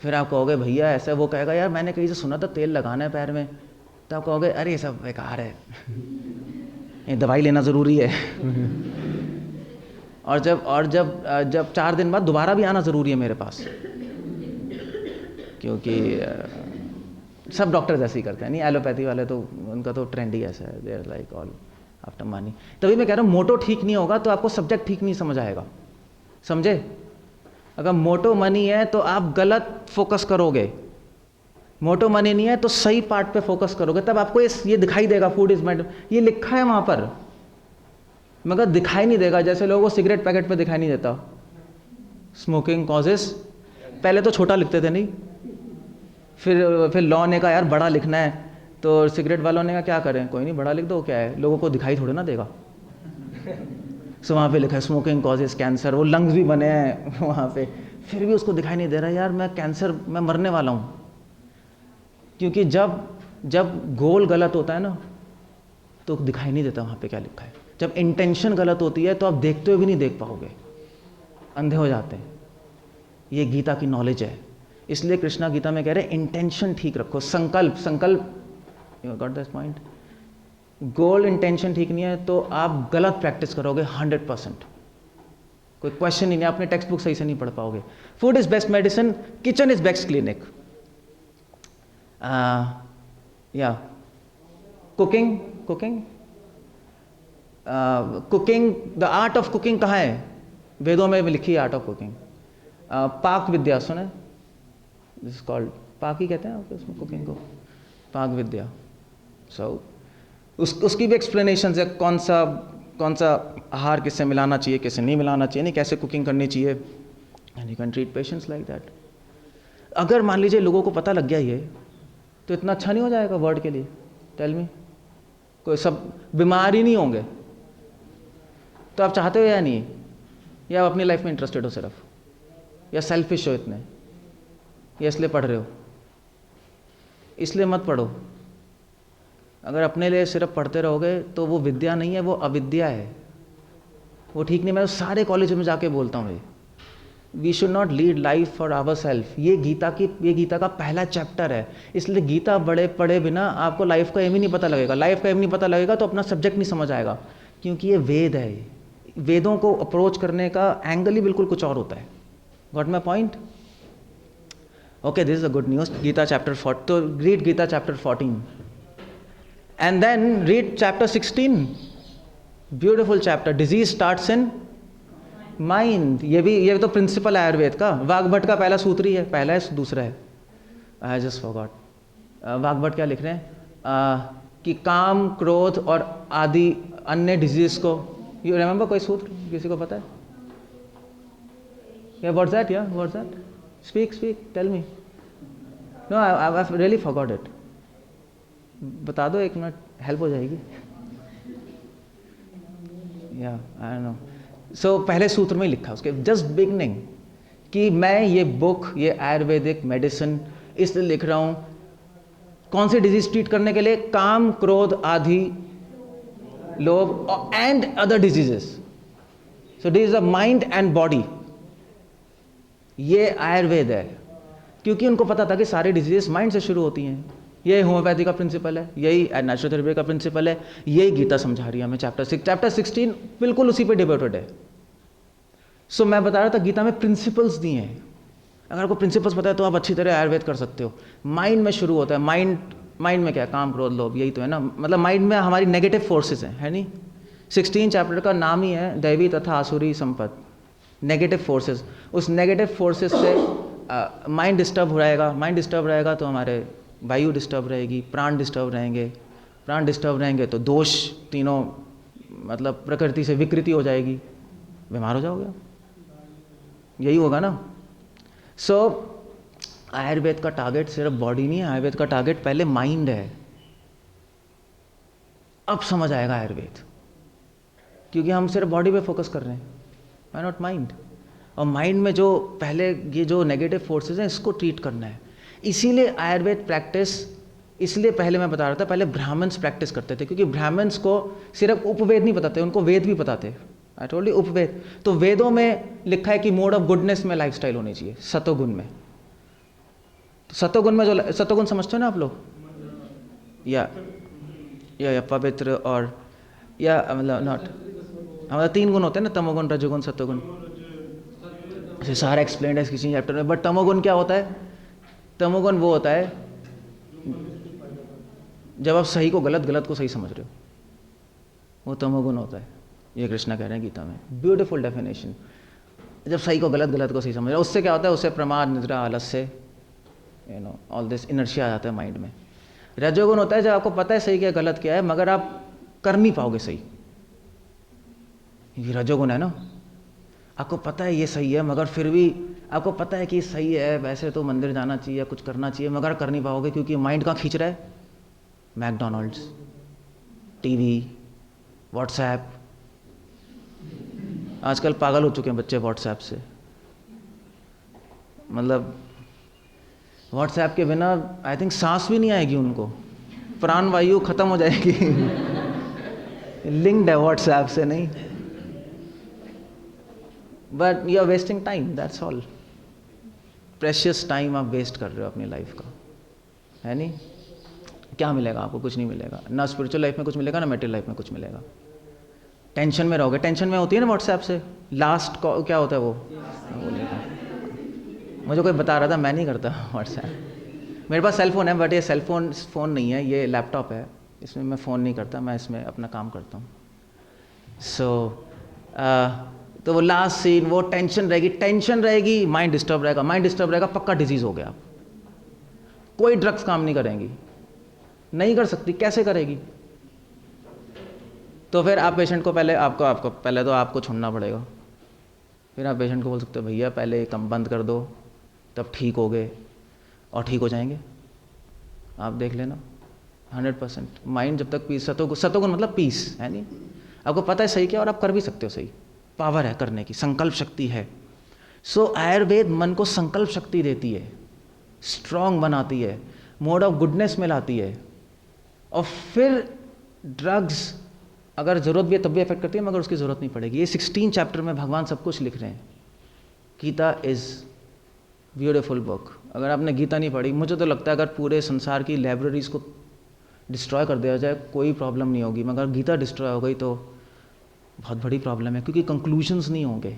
फिर आप कहोगे भैया ऐसा, वो कहेगा यार मैंने कहीं से सुना था तेल लगाना है पैर में, तो आप कहोगे अरे ये सब बेकार है, ये दवाई लेना ज़रूरी है। और जब 4 दिन बाद दोबारा भी आना ज़रूरी है मेरे पास, क्योंकि सब डॉक्टर्स ऐसे ही करते हैं। नहीं, एलोपैथी वाले तो उनका तो ट्रेंड ही ऐसा है, they are like all after money. तभी मैं कह रहा हूँ मोटो ठीक नहीं होगा तो आपको सब्जेक्ट ठीक नहीं समझ आएगा, समझे? अगर मोटो मनी है तो आप गलत फोकस करोगे, मोटो मनी नहीं है तो सही पार्ट पे फोकस करोगे, तब आपको ये दिखाई देगा फूड इज मेड, ये लिखा है वहाँ पर, मगर दिखाई नहीं देगा। जैसे लोगों को सिगरेट पैकेट पे दिखाई नहीं देता, स्मोकिंग कॉजेस, पहले तो छोटा लिखते थे नहीं, फिर लॉ ने कहा यार बड़ा लिखना है, तो सिगरेट वालों ने कहा क्या करें, कोई नहीं बड़ा लिख दो, क्या है, लोगों को दिखाई थोड़ी ना देगा। सो वहाँ पे लिखा है स्मोकिंग कॉजेस कैंसर, वो लंग्स भी बने हैं वहाँ पे, फिर भी उसको दिखाई नहीं दे रहा यार मैं कैंसर, मैं मरने वाला हूँ। क्योंकि जब गोल गलत होता है ना तो दिखाई नहीं देता वहाँ पे क्या लिखा है। जब इंटेंशन गलत होती है तो आप देखते हुए भी नहीं देख पाओगे, अंधे हो जाते हैं। ये गीता की नॉलेज है, इसलिए कृष्णा गीता में कह रहे हैं इंटेंशन ठीक रखो, संकल्प, you got this point? Goal intention ठीक नहीं है तो आप गलत प्रैक्टिस करोगे 100%, कोई क्वेश्चन ही नहीं, अपने टेक्स्ट बुक सही से नहीं पढ़ पाओगे। Food is best medicine, kitchen is best clinic. या cooking, the art of cooking कहाँ है? वेदों में लिखी है आर्ट ऑफ कुकिंग। पाक विद्या सुने, दिस इज कॉल्ड, पाक ही कहते हैं उसमें कुकिंग को, पाक विद्या। सो उसकी भी एक्सप्लेनेशन है, कौन सा आहार किससे मिलाना चाहिए, किससे नहीं मिलाना चाहिए, नहीं कैसे कुकिंग करनी चाहिए, and you can treat patients like that. अगर मान लीजिए लोगों को पता लग गया ये, तो इतना अच्छा नहीं हो जाएगा वर्ल्ड के लिए? टेल मी, कोई सब बीमार ही नहीं होंगे। तो आप चाहते हो या नहीं, या आप अपनी लाइफ में इंटरेस्टेड हो सिर्फ, या सेल्फिश हो इतने, या इसलिए पढ़ रहे हो? इसलिए मत पढ़ो। अगर अपने लिए सिर्फ पढ़ते रहोगे तो वो विद्या नहीं है, वो अविद्या है, वो ठीक नहीं। मैं तो सारे कॉलेज में जाके बोलता हूँ, we should not lead life for our self. ये गीता का पहला चैप्टर है, इसलिए गीता पढ़े बिना आपको लाइफ का एम ही नहीं पता लगेगा। लाइफ का एम नहीं पता लगेगा तो अपना सब्जेक्ट नहीं समझ आएगा, क्योंकि ये वेद है। वेदों को अप्रोच करने का एंगल ही बिल्कुल कुछ और होता है। Got my point? Okay, this is a good news. Gita chapter 4, तो read Gita chapter 14 and then read chapter 16, beautiful chapter, disease starts in mind। ये तो प्रिंसिपल है आयुर्वेद का। वाग्भट का पहला सूत्र ही है, पहला है दूसरा है, आई जस्ट फॉरगॉट। वाग्भट क्या लिख रहे हैं कि काम, क्रोध और आदि अन्य डिजीज को, यू रिमेंबर कोई सूत्र किसी को पता है? या व्हाट्स दैट, या what's that, speak tell me. No, I really forgot it, बता दो, 1 मिनट हेल्प हो जाएगी। या आई नो। सो पहले सूत्र में लिखा उसके जस्ट बिगनिंग कि मैं ये बुक, ये आयुर्वेदिक मेडिसिन इसलिए लिख रहा हूँ, कौन सी डिजीज ट्रीट करने के लिए? काम, क्रोध, आदि, लोभ and other diseases. So disease of mind and body, ये आयुर्वेद है। क्योंकि उनको पता था कि सारी डिजीजेस माइंड से शुरू होती हैं। यही होम्योपैथी का प्रिंसिपल है, यही नेचुरोपैथी का प्रिंसिपल है, यही गीता समझा रही है हमें। चैप्टर 16 बिल्कुल उसी पे डिबेटेड है। सो मैं बता रहा था गीता में प्रिंसिपल्स दिए हैं। अगर आपको प्रिंसिपल्स पता है तो आप अच्छी तरह आयुर्वेद कर सकते हो। माइंड में शुरू होता है। माइंड में क्या है? काम, क्रोध, लोभ, यही तो है ना। मतलब माइंड में हमारी नेगेटिव फोर्सेस हैं, है नहीं? 16 चैप्टर का नाम ही है दैवी तथा आसुरी संपत्ति, नेगेटिव फोर्सेस। उस नेगेटिव फोर्सेस से माइंड डिस्टर्ब रहेगा तो हमारे वायु डिस्टर्ब रहेगी, प्राण डिस्टर्ब रहेंगे तो दोष तीनों, मतलब प्रकृति से विकृति हो जाएगी, बीमार हो जाओगे, यही होगा ना। सो आयुर्वेद का टारगेट सिर्फ बॉडी नहीं है, आयुर्वेद का टारगेट पहले माइंड है। अब समझ आएगा आयुर्वेद, क्योंकि हम सिर्फ बॉडी पे फोकस कर रहे हैं। Why not mind? और माइंड में जो पहले ये जो नेगेटिव फोर्सेस हैं इसको ट्रीट करना है। इसीलिए आयुर्वेद प्रैक्टिस, इसलिए पहले मैं बता रहा था, पहले ब्राह्मण्स प्रैक्टिस करते थे, क्योंकि ब्राह्मण्स को सिर्फ उपवेद नहीं पता थे, उनको वेद भी पता थे। आई टोल्ड यू उपवेद। तो वेदों में लिखा है कि मोड ऑफ गुडनेस में लाइफस्टाइल होनी चाहिए, सतोगुण में। तो सतोगुण में जो सतोगुण समझते हो ना आप लोग, या पवित्र और या मतलब नॉट, हमारा 3 गुण होते हैं ना, तमोगुण, रजोगुण, सतोगुण। ये सारा एक्सप्लेन्ड है किसी चैप्टर में। बट तमोगुण क्या होता है? तमोगुण वो होता है जब आप सही को गलत, गलत को सही समझ रहे हो, वो तमोगुण होता है। ये कृष्णा कह रहे हैं गीता में, ब्यूटीफुल डेफिनेशन। जब सही को गलत, गलत को सही समझ रहे हो, उससे क्या होता है? उससे प्रमाद, निद्रा, आलस्य, ऑल दिस इनर्शिया आ जाता है माइंड में। रजोगुण होता है जब आपको पता है सही क्या गलत क्या है, मगर आप कर नहीं पाओगे सही। ये रजोगुण है ना, आपको पता है ये सही है, मगर फिर भी आपको पता है कि सही है, वैसे तो मंदिर जाना चाहिए, कुछ करना चाहिए, मगर कर नहीं पाओगे क्योंकि माइंड कहाँ खींच रहा है? McDonald's, TV, WhatsApp. आजकल पागल हो चुके हैं बच्चे व्हाट्सएप से। मतलब व्हाट्सएप के बिना आई थिंक सांस भी नहीं आएगी उनको, प्राण वायु खत्म हो जाएगी। लिंक्ड है व्हाट्सएप से, नहीं। But you are wasting time, that's all. Precious time आप वेस्ट कर रहे हो अपनी लाइफ का, है नहीं? क्या मिलेगा आपको? कुछ नहीं मिलेगा। ना स्पिरिचुअल लाइफ में कुछ मिलेगा, ना मेटेरियल लाइफ में कुछ मिलेगा। टेंशन में रहोगे। टेंशन में होती है ना व्हाट्सएप से, लास्ट क्या होता है वो बोलेगा। मुझे कोई बता रहा था, मैं नहीं करता व्हाट्सएप। मेरे पास सेल फोन है, बट ये सेल फोन नहीं है, ये लैपटॉप है, इसमें मैं फ़ोन नहीं करता, मैं इसमें अपना काम करता हूँ। तो वो लास्ट सीन, वो टेंशन रहेगी, माइंड डिस्टर्ब रहेगा, पक्का डिजीज़ हो गया आप। कोई ड्रग्स काम नहीं करेंगी, नहीं कर सकती, कैसे करेगी? तो फिर आप पेशेंट को पहले आपको छोड़ना पड़ेगा। फिर आप पेशेंट को बोल सकते हो, भैया पहले कम बंद कर दो, तब ठीक हो गए, और ठीक हो जाएंगे। आप देख लेना 100%। माइंड जब तक पीस, सतोगुण मतलब पीस, है नहीं? आपको पता है सही क्या, और आप कर भी सकते हो सही, पावर है करने की, संकल्प शक्ति है। सो आयुर्वेद मन को संकल्प शक्ति देती है, स्ट्रांग बनाती है, मोड ऑफ गुडनेस में लाती है। और फिर ड्रग्स अगर ज़रूरत भी है तब भी इफेक्ट करती है, मगर उसकी ज़रूरत नहीं पड़ेगी। ये 16 चैप्टर में भगवान सब कुछ लिख रहे हैं। Gita is beautiful book. अगर आपने गीता नहीं पढ़ी, मुझे तो लगता है अगर पूरे संसार की लाइब्रेरीज़ को डिस्ट्रॉय कर दिया जाए कोई प्रॉब्लम नहीं होगी, मगर गीता डिस्ट्रॉय हो गई तो बहुत बड़ी प्रॉब्लम है, क्योंकि कंक्लूजन्स नहीं होंगे,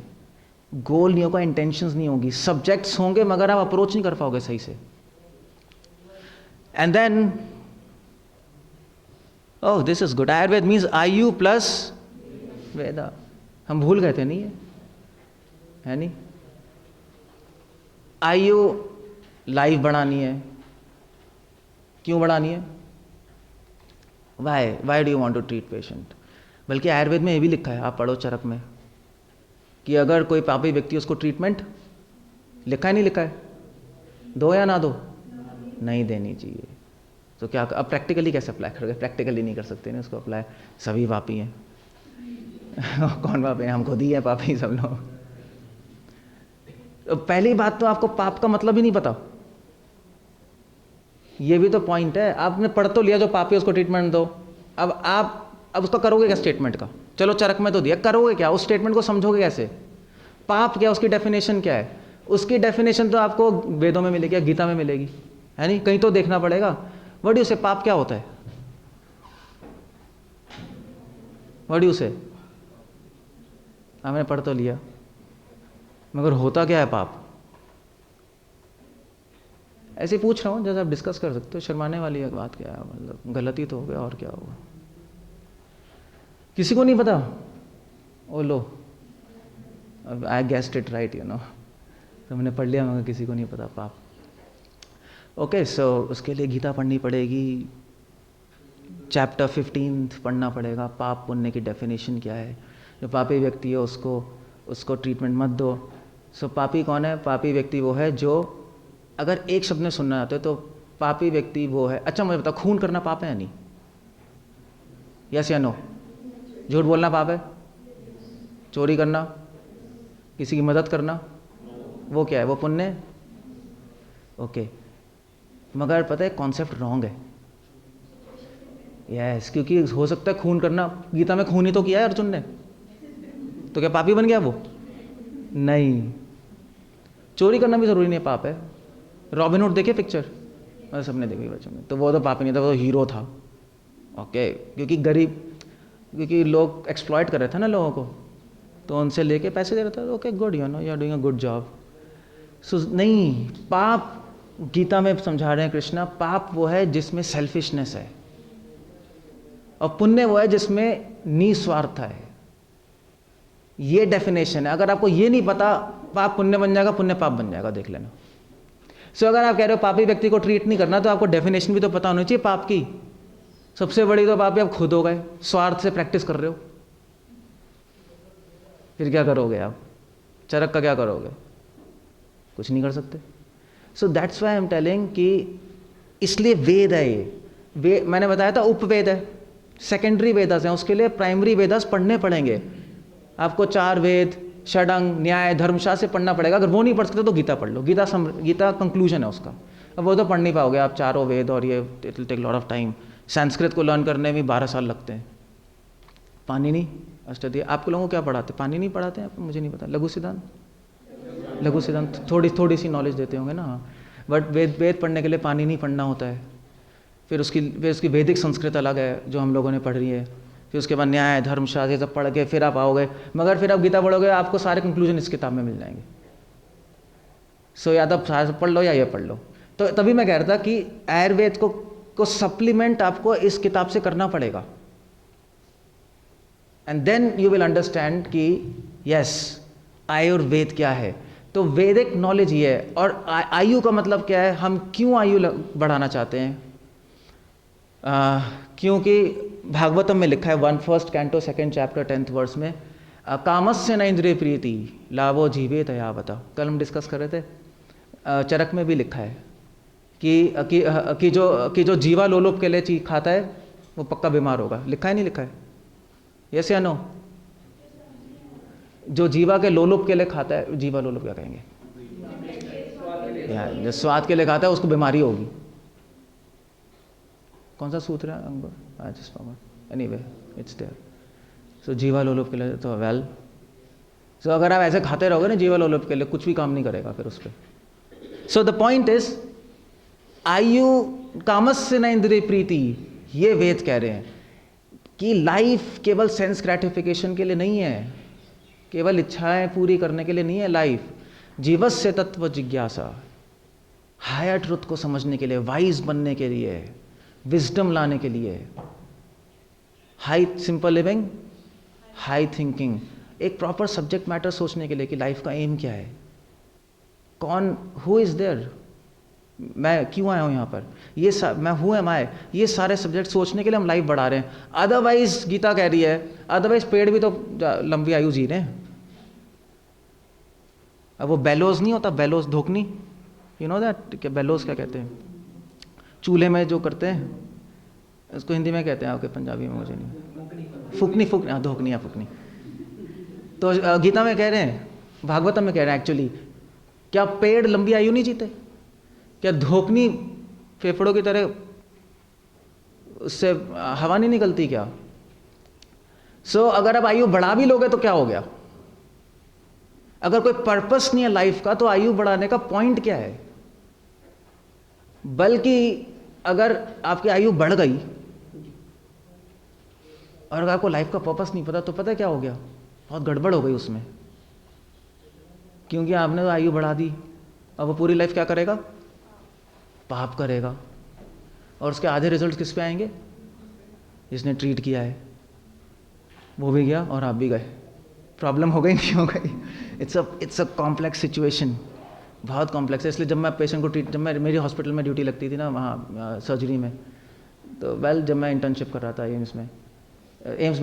गोल नहीं होगा, इंटेंशंस नहीं होगी, सब्जेक्ट्स होंगे मगर आप अप्रोच नहीं कर पाओगे सही से। And then oh this is good, Ayurveda means ayu plus Veda. हम भूल गए थे, नहीं है नहीं? आयु लाइफ बढ़ानी है। क्यों बढ़ानी है? Why do you want to treat patient? बल्कि आयुर्वेद में ये भी लिखा है, आप पढ़ो चरक में, कि अगर कोई पापी व्यक्ति, उसको ट्रीटमेंट लिखा है, नहीं लिखा है? दो या ना दो? नहीं देनी चाहिए। तो क्या अब प्रैक्टिकली कैसे अप्लाई करोगे? प्रैक्टिकली नहीं कर सकते ना उसको अप्लाई, सभी पापी हैं। कौन पापी है? हम खुद ही हैं पापी सब लोग। तो पहली बात तो आपको पाप का मतलब ही नहीं पता, ये भी तो पॉइंट है। आपने पढ़ तो लिया जो पापी उसको ट्रीटमेंट दो, अब उसका करोगे क्या स्टेटमेंट का? चलो चरक में तो दिया, करोगे क्या? उस स्टेटमेंट को समझोगे कैसे? पाप क्या, उसकी डेफिनेशन क्या है? उसकी डेफिनेशन तो आपको वेदों में मिलेगी, गीता में मिलेगी, है नहीं? कहीं तो देखना पड़ेगा। व्हाट डू से पाप क्या होता है? व्हाट डू से? हमने पढ़ तो लिया, मगर होता क्या है पाप? ऐसे पूछ रहा हूँ, जैसे आप डिस्कस कर सकते हो। शर्माने वाली एक बात क्या है? मतलब गलती तो हो गया, और क्या होगा? किसी को नहीं पता? ओ लो, I guessed it right, you know. तो मैंने पढ़ लिया, मगर किसी को नहीं पता पाप। ओके, सो उसके लिए गीता पढ़नी पड़ेगी, चैप्टर 15 पढ़ना पड़ेगा। पाप पुण्य की डेफिनेशन क्या है? जो पापी व्यक्ति है उसको ट्रीटमेंट मत दो। सो पापी कौन है? पापी व्यक्ति वो है जो, अगर एक शब्द में सुनना चाहते हो तो पापी व्यक्ति वो है। अच्छा मुझे बताओ, खून करना पाप है या नहीं? यस या नो? झूठ बोलना पाप है? चोरी करना? किसी की मदद करना वो क्या है, वो पुण्य? ओके, मगर पता है कॉन्सेप्ट रॉन्ग है। यस, क्योंकि हो सकता है खून करना, गीता में खून ही तो किया है अर्जुन ने, तो क्या पापी बन गया वो? नहीं, चोरी करना भी जरूरी नहीं है पाप है। रॉबिन हुड देखे पिक्चर? मतलब सबने देखी बच्चों में, तो वो तो पापी नहीं था, वो तो हीरो था। ओके, क्योंकि लोग एक्सप्लॉइट कर रहे थे ना लोगों को, तो उनसे लेके पैसे दे रहे थे। Okay good, you know you are doing a good job. So नहीं, पाप गीता में समझा रहे हैं कृष्णा, पाप वो है जिसमें सेल्फिशनेस है, और पुण्य वो है जिसमें निस्वार्थ है। ये डेफिनेशन है। अगर आपको ये नहीं पता, पाप पुण्य बन जाएगा, पुण्य पाप बन जाएगा, देख लेना। सो अगर आप कह रहे हो पापी व्यक्ति को ट्रीट नहीं करना, तो आपको डेफिनेशन भी तो पता होनी चाहिए पाप की। सबसे बड़ी तो पापी आप खुद हो गए, स्वार्थ से प्रैक्टिस कर रहे हो। फिर क्या करोगे आप? चरक का क्या करोगे? कुछ नहीं कर सकते। So that's why I am telling कि इसलिए वेद है ये। मैंने बताया था उपवेद है, सेकेंडरी वेदास हैं, उसके लिए प्राइमरी वेदास पढ़ने पड़ेंगे। आपको 4 वेद, षडंग, न्याय, धर्मशास्त्र पढ़ना पड़ेगा। अगर वो नहीं पढ़ सकते तो गीता पढ़ लो, गीता कंक्लूजन है उसका। अब वो तो पढ़ नहीं पाओगे आप, चारों वेद, और ये it will take lot of time. Sanskrit को लर्न करने में 12 साल लगते हैं। पाणिनि, अष्टाध्यायी, आपको लोगों को क्या पढ़ाते? पाणिनि नहीं पढ़ाते हैं? मुझे नहीं पता। लघु सिद्धांत थोड़ी सी नॉलेज देते होंगे ना, बट वेद पढ़ने के लिए पाणिनि नहीं पढ़ना होता है। फिर उसकी वैदिक संस्कृत अलग है जो हम लोगों ने पढ़ रही है। फिर उसके बाद न्याय, धर्मशास्त्र, ये सब पढ़ के फिर आप आओगे। मगर फिर आप गीता पढ़ोगे, आपको सारे कंक्लूजन इस किताब में मिल जाएंगे। सो या तो सारे पढ़ लो या ये पढ़ लो। तो तभी मैं कह रहा था कि आयुर्वेद को सप्लीमेंट आपको इस किताब से करना पड़ेगा, and then you will understand कि यस आयुर्वेद क्या है। तो वैदिक नॉलेज ये है। और आयु का मतलब क्या है? हम क्यों आयु बढ़ाना चाहते हैं? क्योंकि भागवतम में लिखा है 1 कैंटो 2 चैप्टर 10th वर्स में, कामस्य न इंद्रिय प्रीति लाभो जीवेत यावता। कल हम डिस्कस कर रहे थे। चरक में भी लिखा है कि जो जीवा लोलुप के लिए चीज खाता है वो पक्का बीमार होगा। लिखा है नहीं लिखा है? यस या नो? जो जीवा के लोलुप के लिए खाता है, जीवा लोलुप क्या कहेंगे, जो स्वाद के लिए खाता है उसको बीमारी होगी। कौन सा सूत्र है Ambar? Anyway it's there. So जीवा लोलुप के लिए तो वेल, सो अगर आप ऐसे खाते रहोगे ना जीवा लोलुप के लिए, कुछ भी काम नहीं करेगा फिर उस पर। सो द पॉइंट इज आयु कामस्य न इंद्रिय प्रीति, ये वेद कह रहे हैं कि लाइफ केवल सेंस ग्रेटिफिकेशन के लिए नहीं है, केवल इच्छाएं पूरी करने के लिए नहीं है लाइफ। जीवस्य तत्व जिज्ञासा, हायर ट्रुथ को समझने के लिए, वाइज बनने के लिए, विजडम लाने के लिए, high simple living, high thinking, एक प्रॉपर सब्जेक्ट मैटर सोचने के लिए कि लाइफ का एम क्या है, कौन, हु इज देयर, मैं क्यों आया हूं यहाँ पर, ये मैं हु एम आई, ये सारे सब्जेक्ट सोचने के लिए हम लाइफ बढ़ा रहे हैं। अदरवाइज गीता कह रही है, अदरवाइज पेड़ भी तो लंबी आयु जी रहे हैं। अब वो बेलोज नहीं होता, बेलोज धोकनी, यू नो दैट, क्या बेलोज क्या कहते हैं, चूल्हे में जो करते हैं, उसको हिंदी में कहते हैं, ओके पंजाबी में मुझे नहीं, फुकनी, हाँ धोकनी, हाँ फुकनी। तो गीता में कह रहे हैं, भागवतम में कह रहे हैं एक्चुअली, क्या पेड़ लंबी आयु नहीं जीते? क्या धोकनी फेफड़ों की तरह उससे हवा नहीं निकलती क्या? सो अगर आप आयु बढ़ा भी लोगे तो क्या हो गया? अगर कोई पर्पस नहीं है लाइफ का, तो आयु बढ़ाने का पॉइंट क्या है? बल्कि अगर आपकी आयु बढ़ गई और अगर आपको लाइफ का पर्पस नहीं पता, तो पता है क्या हो गया? बहुत गड़बड़ हो गई उसमें, क्योंकि आपने तो आयु बढ़ा दी, अब वो पूरी लाइफ क्या करेगा? पाप करेगा, और उसके आधे रिजल्ट किस पे आएंगे? जिसने ट्रीट किया है वो भी गया और आप भी गए। प्रॉब्लम हो गई, नहीं हो गई? इट्स अ कॉम्प्लेक्स सिचुएशन, बहुत कॉम्प्लेक्स है। इसलिए जब मैं पेशेंट को जब मेरी हॉस्पिटल में ड्यूटी लगती थी ना, वहाँ सर्जरी में, तो जब मैं इंटर्नशिप कर रहा था एम्स में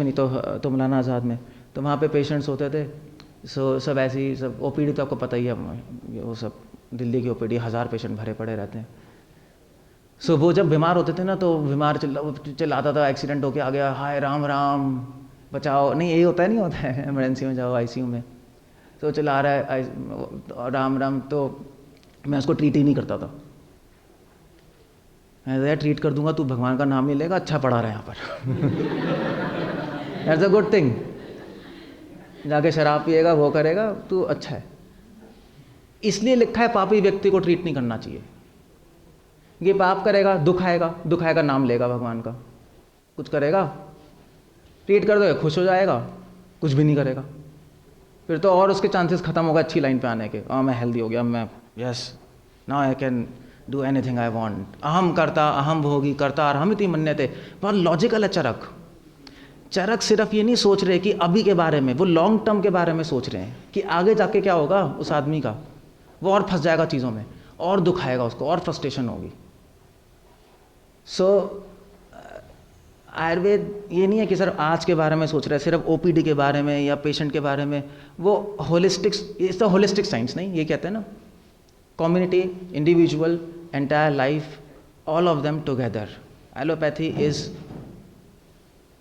नहीं तो मौलाना आज़ाद में, तो वहाँ पे पेशेंट्स होते थे। सो सब ऐसे ही, सब ओपीडी तो आपको पता ही है, वो सब दिल्ली की ओपीडी 1000 पेशेंट भरे पड़े रहते हैं। सो वो जब बीमार होते थे ना, तो बीमार चिल्लाता था, एक्सीडेंट होके आ गया, हाय राम राम बचाओ, नहीं यही होता है, नहीं होता है इमरजेंसी में जाओ, आईसीयू में। तो चला रहा है राम राम, तो मैं उसको ट्रीट ही नहीं करता था। मैं यार ट्रीट कर दूंगा, तू भगवान का नाम नहीं लेगा, अच्छा पढ़ा रहा है यहाँ पर दैट्स अ गुड थिंग। जाके शराब पिएगा, वो करेगा, तू अच्छा है। इसलिए लिखा है पापी व्यक्ति को ट्रीट नहीं करना चाहिए। ये पाप करेगा, दुख आएगा, नाम लेगा भगवान का, कुछ करेगा, ट्रीट कर दो, खुश हो जाएगा, कुछ भी नहीं करेगा, फिर तो और उसके चांसेस खत्म होगा अच्छी लाइन पे आने के। मैं हेल्दी हो गया, मैं yes now I can do anything I want. अहम करता अहम भोगी करता अहमिति मन्यते। बहुत लॉजिकल है चरक। चरक सिर्फ ये नहीं सोच रहे कि अभी के बारे में, वो लॉन्ग टर्म के बारे में सोच रहे हैं कि आगे जाके क्या होगा उस आदमी का। वो और फंस जाएगा चीज़ों में, और दुख आएगा उसको, और फ्रस्ट्रेशन होगी। सो आयुर्वेद ये नहीं है कि सिर्फ आज के बारे में सोच रहा है, सिर्फ ओपीडी के बारे में या पेशेंट के बारे में। वो holistic, it's a holistic science, नहीं ये कहते हैं ना, community, individual, entire life, all of them together. Allopathy is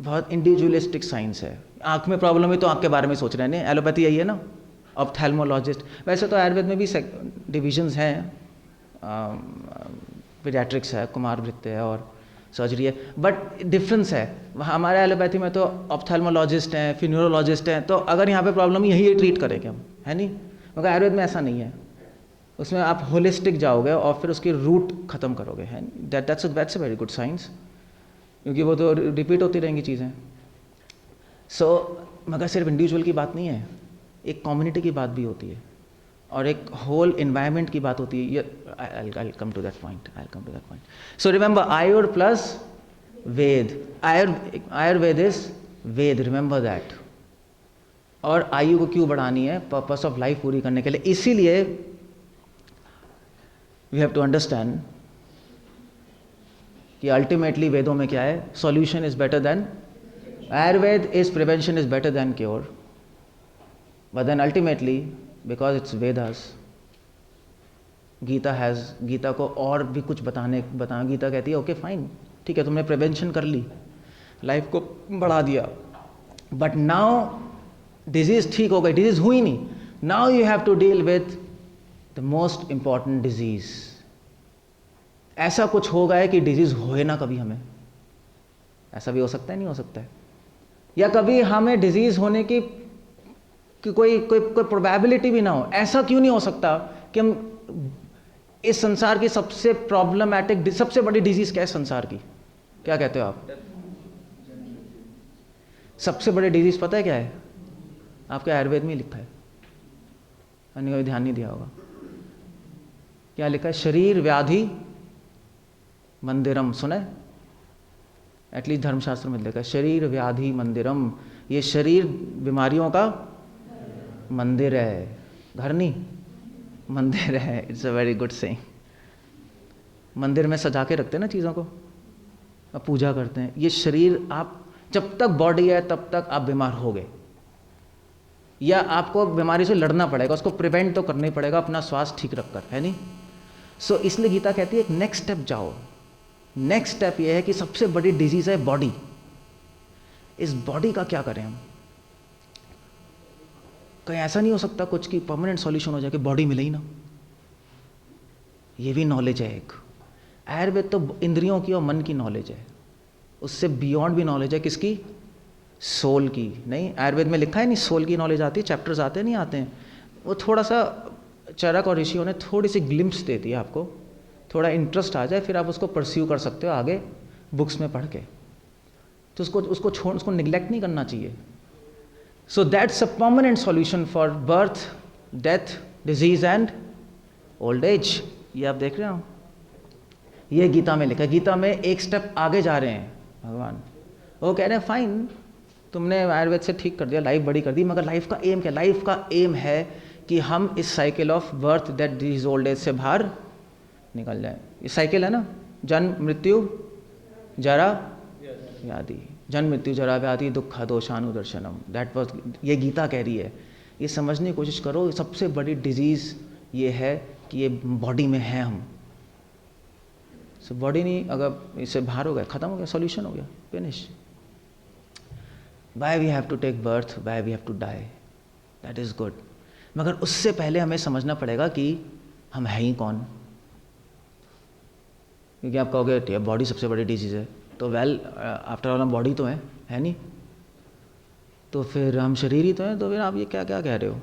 बहुत इंडिविजुअलिस्टिक साइंस है। आँख में प्रॉब्लम है तो आँख के बारे में सोच रहे हैं, नहीं एलोपैथी यही है ना, ऑप्थेल्मोलॉजिस्ट। वैसे तो आयुर्वेद में भी डिविजन्स हैं, पीडियाट्रिक्स है, कुमार वृत्ति है और सर्जरी है, बट डिफरेंस है। हमारे एलोपैथी में तो ऑप्थेल्मोलॉजिस्ट हैं, फिर न्यूरोलॉजिस्ट हैं, तो अगर यहाँ पे प्रॉब्लम यही ट्रीट करेंगे हम, है नहीं। मगर आयुर्वेद में ऐसा नहीं है, उसमें आप होलिस्टिक जाओगे और फिर उसकी रूट खत्म करोगे, है that's a very good science, क्योंकि वो तो रिपीट होती रहेंगी चीज़ें। सो मगर सिर्फ इंडिविजुअल की बात नहीं है, एक कम्युनिटी की बात भी होती है और एक होल एनवायरनमेंट की बात होती है। I'll come to that point. So remember, Ayur plus Ved. Ayurveda is Ved, remember that. और आयु को क्यों बढ़ानी है? पर्पस ऑफ लाइफ पूरी करने के लिए। इसीलिए वी हैव टू अंडरस्टैंड कि अल्टीमेटली वेदों में क्या है, solution is better than Ayurveda, is prevention is better than cure. But then ultimately because it's Vedas, Gita को और भी कुछ बता गीता कहती है ओके फाइन, ठीक है तुमने प्रिवेंशन कर ली, लाइफ को बढ़ा दिया, बट नाउ डिजीज ठीक हो गई, डिजीज हुई नहीं, now you have to deal with the most important disease. ऐसा कुछ हो गया कि डिजीज होए ना कभी हमें, ऐसा भी हो सकता है, नहीं हो सकता है, या कभी हमें डिजीज होने की कोई प्रोबेबिलिटी भी ना हो। ऐसा क्यों नहीं हो सकता कि हम इस संसार की सबसे प्रॉब्लमैटिक, सबसे बड़ी डिजीज क्या है संसार की, क्या कहते हो आप? सबसे बड़ी डिजीज पता है क्या है? आपके आयुर्वेद में ही लिखा है, मैंने कभी ध्यान नहीं दिया होगा। क्या लिखा है? शरीर व्याधि मंदिरम, सुना है? एटलीस्ट धर्मशास्त्र में लिखा है शरीर व्याधि मंदिरम। ये शरीर बीमारियों का मंदिर है, घर नहीं, मंदिर है। It's a very good saying. मंदिर में सजा के रखते हैं ना चीज़ों को, अब पूजा करते हैं। ये शरीर, आप जब तक बॉडी है तब तक आप बीमार हो गए, या आपको बीमारी से लड़ना पड़ेगा, उसको प्रिवेंट तो करना ही पड़ेगा अपना स्वास्थ्य ठीक रखकर, है नहीं। सो इसलिए गीता कहती है एक नेक्स्ट स्टेप जाओ। नेक्स्ट स्टेप ये है कि सबसे बड़ी डिजीज है बॉडी। इस बॉडी का क्या करें हम? कहीं ऐसा नहीं हो सकता कुछ की परमानेंट सॉल्यूशन हो जाए कि बॉडी मिले ही ना? ये भी नॉलेज है एक। आयुर्वेद तो इंद्रियों की और मन की नॉलेज है, उससे बियॉन्ड भी नॉलेज है किसकी? सोल की। नहीं, आयुर्वेद में लिखा है नहीं, सोल की नॉलेज आती है, चैप्टर्स आते नहीं आते हैं। वो थोड़ा सा चरक और ऋषियों ने थोड़ी सी ग्लिम्प्स दे दी आपको, थोड़ा इंटरेस्ट आ जाए फिर आप उसको परस्यू कर सकते हो आगे बुक्स में पढ़ के। तो उसको निगलेक्ट नहीं करना चाहिए। So that's a permanent solution for birth, death, disease and old age. ये आप देख रहे हो, ये गीता में लिखा है। गीता में एक स्टेप आगे जा रहे हैं भगवान। वो कह रहे हैं फाइन, तुमने आयुर्वेद से ठीक कर दिया, लाइफ बड़ी कर दी, मगर लाइफ का एम क्या? लाइफ का एम है कि हम इस cycle of birth, death, disease, old age से बाहर निकल जाए। ये साइकिल है ना, जन्म मृत्यु जरा व्याधि, जन्म मृत्यु जरा व्याधि दुख दोषानुदर्शनम। दैट वाज, ये गीता कह रही है। ये समझने की कोशिश करो, सबसे बड़ी डिजीज ये है कि ये बॉडी में है हम। सो बॉडी नहीं, अगर इससे बाहर हो गया, खत्म हो गया, सॉल्यूशन हो गया, finish. Why we have to take birth, why we have to die, that is good. मगर उससे पहले हमें समझना पड़ेगा कि हम हैं ही कौन। क्योंकि आप कहोगे बॉडी सबसे बड़ी डिजीज़ है, तो वेल आफ्टर ऑल हम बॉडी तो है नहीं, तो फिर हम शरीर ही तो हैं, तो फिर आप ये क्या क्या कह रहे हो।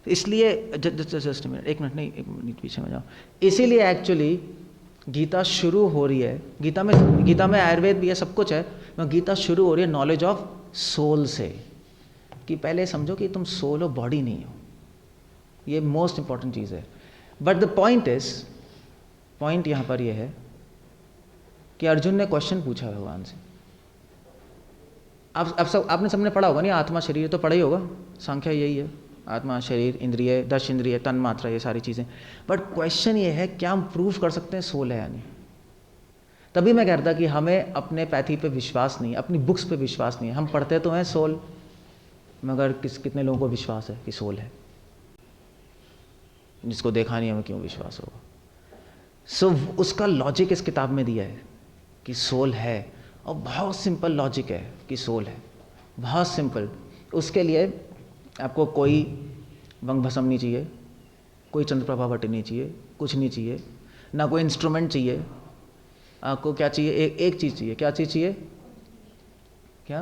तो इसलिए जस्ट मिनट, एक मिनट पीछे में जाओ। इसीलिए एक्चुअली गीता शुरू हो रही है, गीता में आयुर्वेद भी है, सब कुछ है, मगर गीता शुरू हो रही है नॉलेज ऑफ सोल से, कि पहले समझो कि तुम सोल हो, बॉडी नहीं हो। ये मोस्ट इंपॉर्टेंट चीज़ है। बट द पॉइंट यहाँ पर यह है कि अर्जुन ने क्वेश्चन पूछा भगवान से। आपने सबने पढ़ा होगा नहीं, आत्मा शरीर तो पढ़ा ही होगा, संख्या यही है, आत्मा शरीर इंद्रिय, 10 इंद्रिय, तन मात्रा, ये सारी चीज़ें। बट क्वेश्चन ये है क्या हम प्रूव कर सकते हैं सोल है या नहीं। तभी मैं कहता कि हमें अपने पैथी पे विश्वास नहीं, अपनी बुक्स पे विश्वास नहीं है। हम पढ़ते तो हैं सोल, मगर कितने लोगों को विश्वास है कि सोल है। जिसको देखा नहीं हमें क्यों विश्वास होगा। सो उसका लॉजिक इस किताब में दिया है कि सोल है, और बहुत सिंपल लॉजिक है कि सोल है, बहुत सिंपल। उसके लिए आपको कोई वंग भस्म नहीं चाहिए, कोई चंद्रप्रभा भट्टी नहीं चाहिए, कुछ नहीं चाहिए, ना कोई इंस्ट्रूमेंट चाहिए। आपको क्या चाहिए? एक चीज़ चाहिए। क्या चीज़ चाहिए? क्या?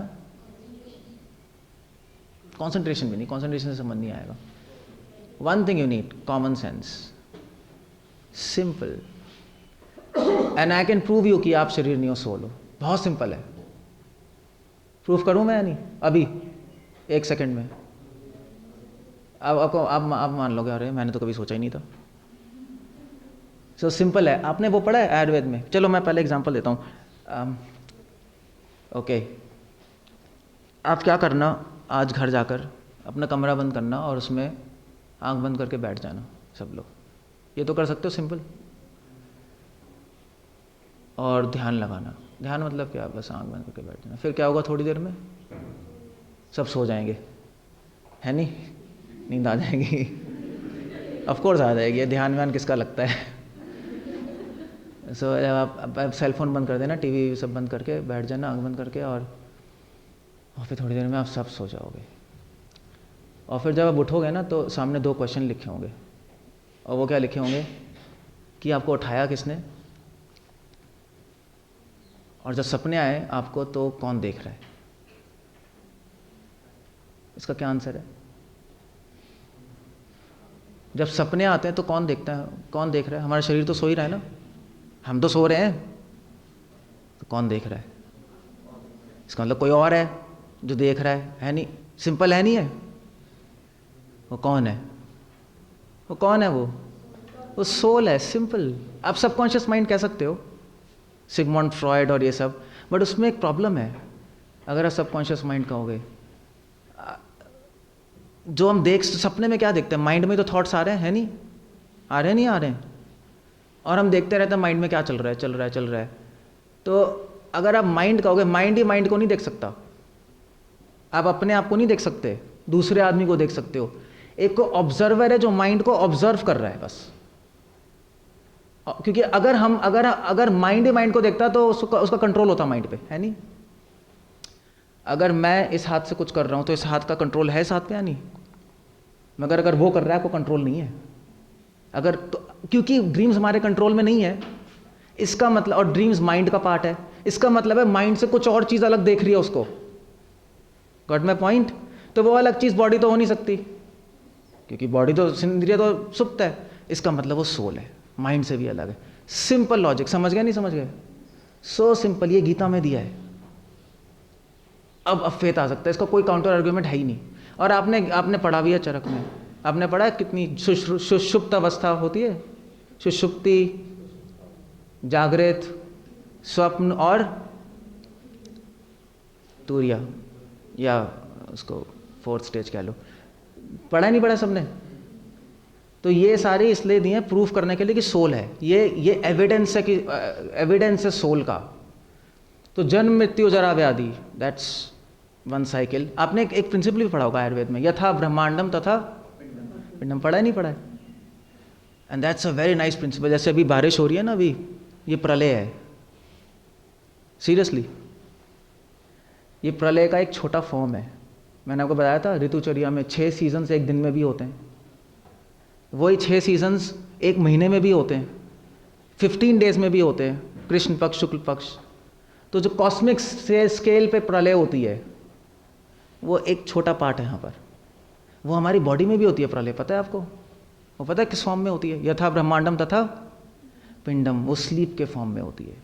कंसंट्रेशन भी नहीं, कंसंट्रेशन से समझ नहीं आएगा। One thing you need, common sense, simple. And I can prove you कि आप शरीर नहीं हो, सोल हो। बहुत सिंपल है। प्रूफ करूं मैं या नहीं? अभी 1 सेकंड में। अब आपको आप मान लोगे अरे मैंने तो कभी सोचा ही नहीं था। सो सिंपल है। आपने वो पढ़ा है आयुर्वेद में? चलो मैं पहले एग्जांपल देता हूँ। ओके, आप क्या करना, आज घर जाकर अपना कमरा बंद करना और उसमें आंख बंद करके बैठ जाना सब लोग। ये तो कर सकते हो सिंपल। और ध्यान लगाना। ध्यान मतलब क्या? बस आंख बंद करके बैठ जाना। फिर क्या होगा? थोड़ी देर में सब सो जाएंगे, है नहीं? नींद आ जाएगी। ऑफ कोर्स आ जाएगी। ध्यान व्यान किसका लगता है। सो आप सेल फोन बंद कर देना, टीवी सब बंद करके बैठ जाना आंख बंद करके, और फिर थोड़ी देर में आप सब सो जाओगे। और फिर जब आप उठोगे ना तो सामने 2 क्वेश्चन लिखे होंगे। और वो क्या लिखे होंगे कि आपको उठाया किसने, और जब सपने आए आपको तो कौन देख रहा है। इसका क्या आंसर है? जब सपने आते हैं तो कौन देखता है, कौन देख रहा है? हमारा शरीर तो सो ही रहा है ना, हम तो सो रहे हैं, तो कौन देख रहा है? इसका मतलब कोई और है जो देख रहा है नहीं? सिंपल है नहीं है? वो कौन है? वो कौन है? वो सोल है। सिंपल। आप सबकॉन्शियस माइंड कह सकते हो, सिगमंड फ्रॉयड और ये सब, बट उसमें एक प्रॉब्लम है। अगर आप सबकॉन्शियस माइंड कहोगे, जो हम सपने में क्या देखते हैं? माइंड में तो थॉट्स आ रहे हैं, है नहीं? आ रहे हैं, नहीं आ रहे हैं? और हम देखते रहते हैं माइंड में क्या चल रहा है। तो अगर आप माइंड कहोगे, माइंड ही माइंड को नहीं देख सकता। आप अपने आप को नहीं देख सकते, दूसरे आदमी को देख सकते हो। एक को ऑब्जर्वर है जो माइंड को ऑब्जर्व कर रहा है बस। क्योंकि अगर माइंड ही माइंड को देखता तो उसका कंट्रोल होता माइंड पे, है नहीं? अगर मैं इस हाथ से कुछ कर रहा हूं तो इस हाथ का कंट्रोल है इस हाथ पे या नहीं? मगर अगर वो कर रहा है को कंट्रोल नहीं है। अगर तो क्योंकि ड्रीम्स हमारे कंट्रोल में नहीं है, इसका मतलब, और ड्रीम्स माइंड का पार्ट है, इसका मतलब है माइंड से कुछ और चीज अलग देख रही है उसको। Got my point? तो वो अलग चीज बॉडी तो हो नहीं सकती, क्योंकि बॉडी तो इंद्रिय तो सुप्त है। इसका मतलब वो सोल है, माइंड से भी अलग है। Simple logic. समझ गए नहीं समझ गए? So simple. ये गीता में दिया है। अब फेथ आ सकता है, इसका कोई काउंटर आर्ग्यूमेंट है ही नहीं। और आपने पढ़ा भी है चरक में, आपने पढ़ा है कितनी सुषुप्त अवस्था होती है? सुषुप्ति, जागृत, स्वप्न और तुरिया, या उसको 4th स्टेज कह लो। पढ़ा नहीं पढ़ा सबने? तो ये सारे इसलिए दिए प्रूफ करने के लिए कि सोल है। ये एविडेंस है कि एविडेंस है सोल का। तो जन्म मृत्यु जरा व्याधि, दैट्स वन साइकिल। आपने एक प्रिंसिपल भी पढ़ा होगा आयुर्वेद में, यथा ब्रह्मांडम तथा पिंडम। पढ़ा है नहीं पढ़ा है? And that's a very nice principle. जैसे अभी बारिश हो रही है ना, अभी ये प्रलय है। सीरियसली, ये प्रलय का एक छोटा फॉर्म है। मैंने आपको बताया था ऋतुचर्या में 6 सीजन एक दिन में भी होते हैं। वही 6 सीजन्स एक महीने में भी होते हैं, 15 डेज में भी होते हैं, कृष्ण पक्ष शुक्ल पक्ष। तो जो कॉस्मिक स्केल पे प्रलय होती है वो एक छोटा पार्ट है यहाँ पर। वो हमारी बॉडी में भी होती है प्रलय, पता है आपको? वो पता है किस फॉर्म में होती है? यथा ब्रह्मांडम तथा पिंडम, वो स्लीप के फॉर्म में होती है।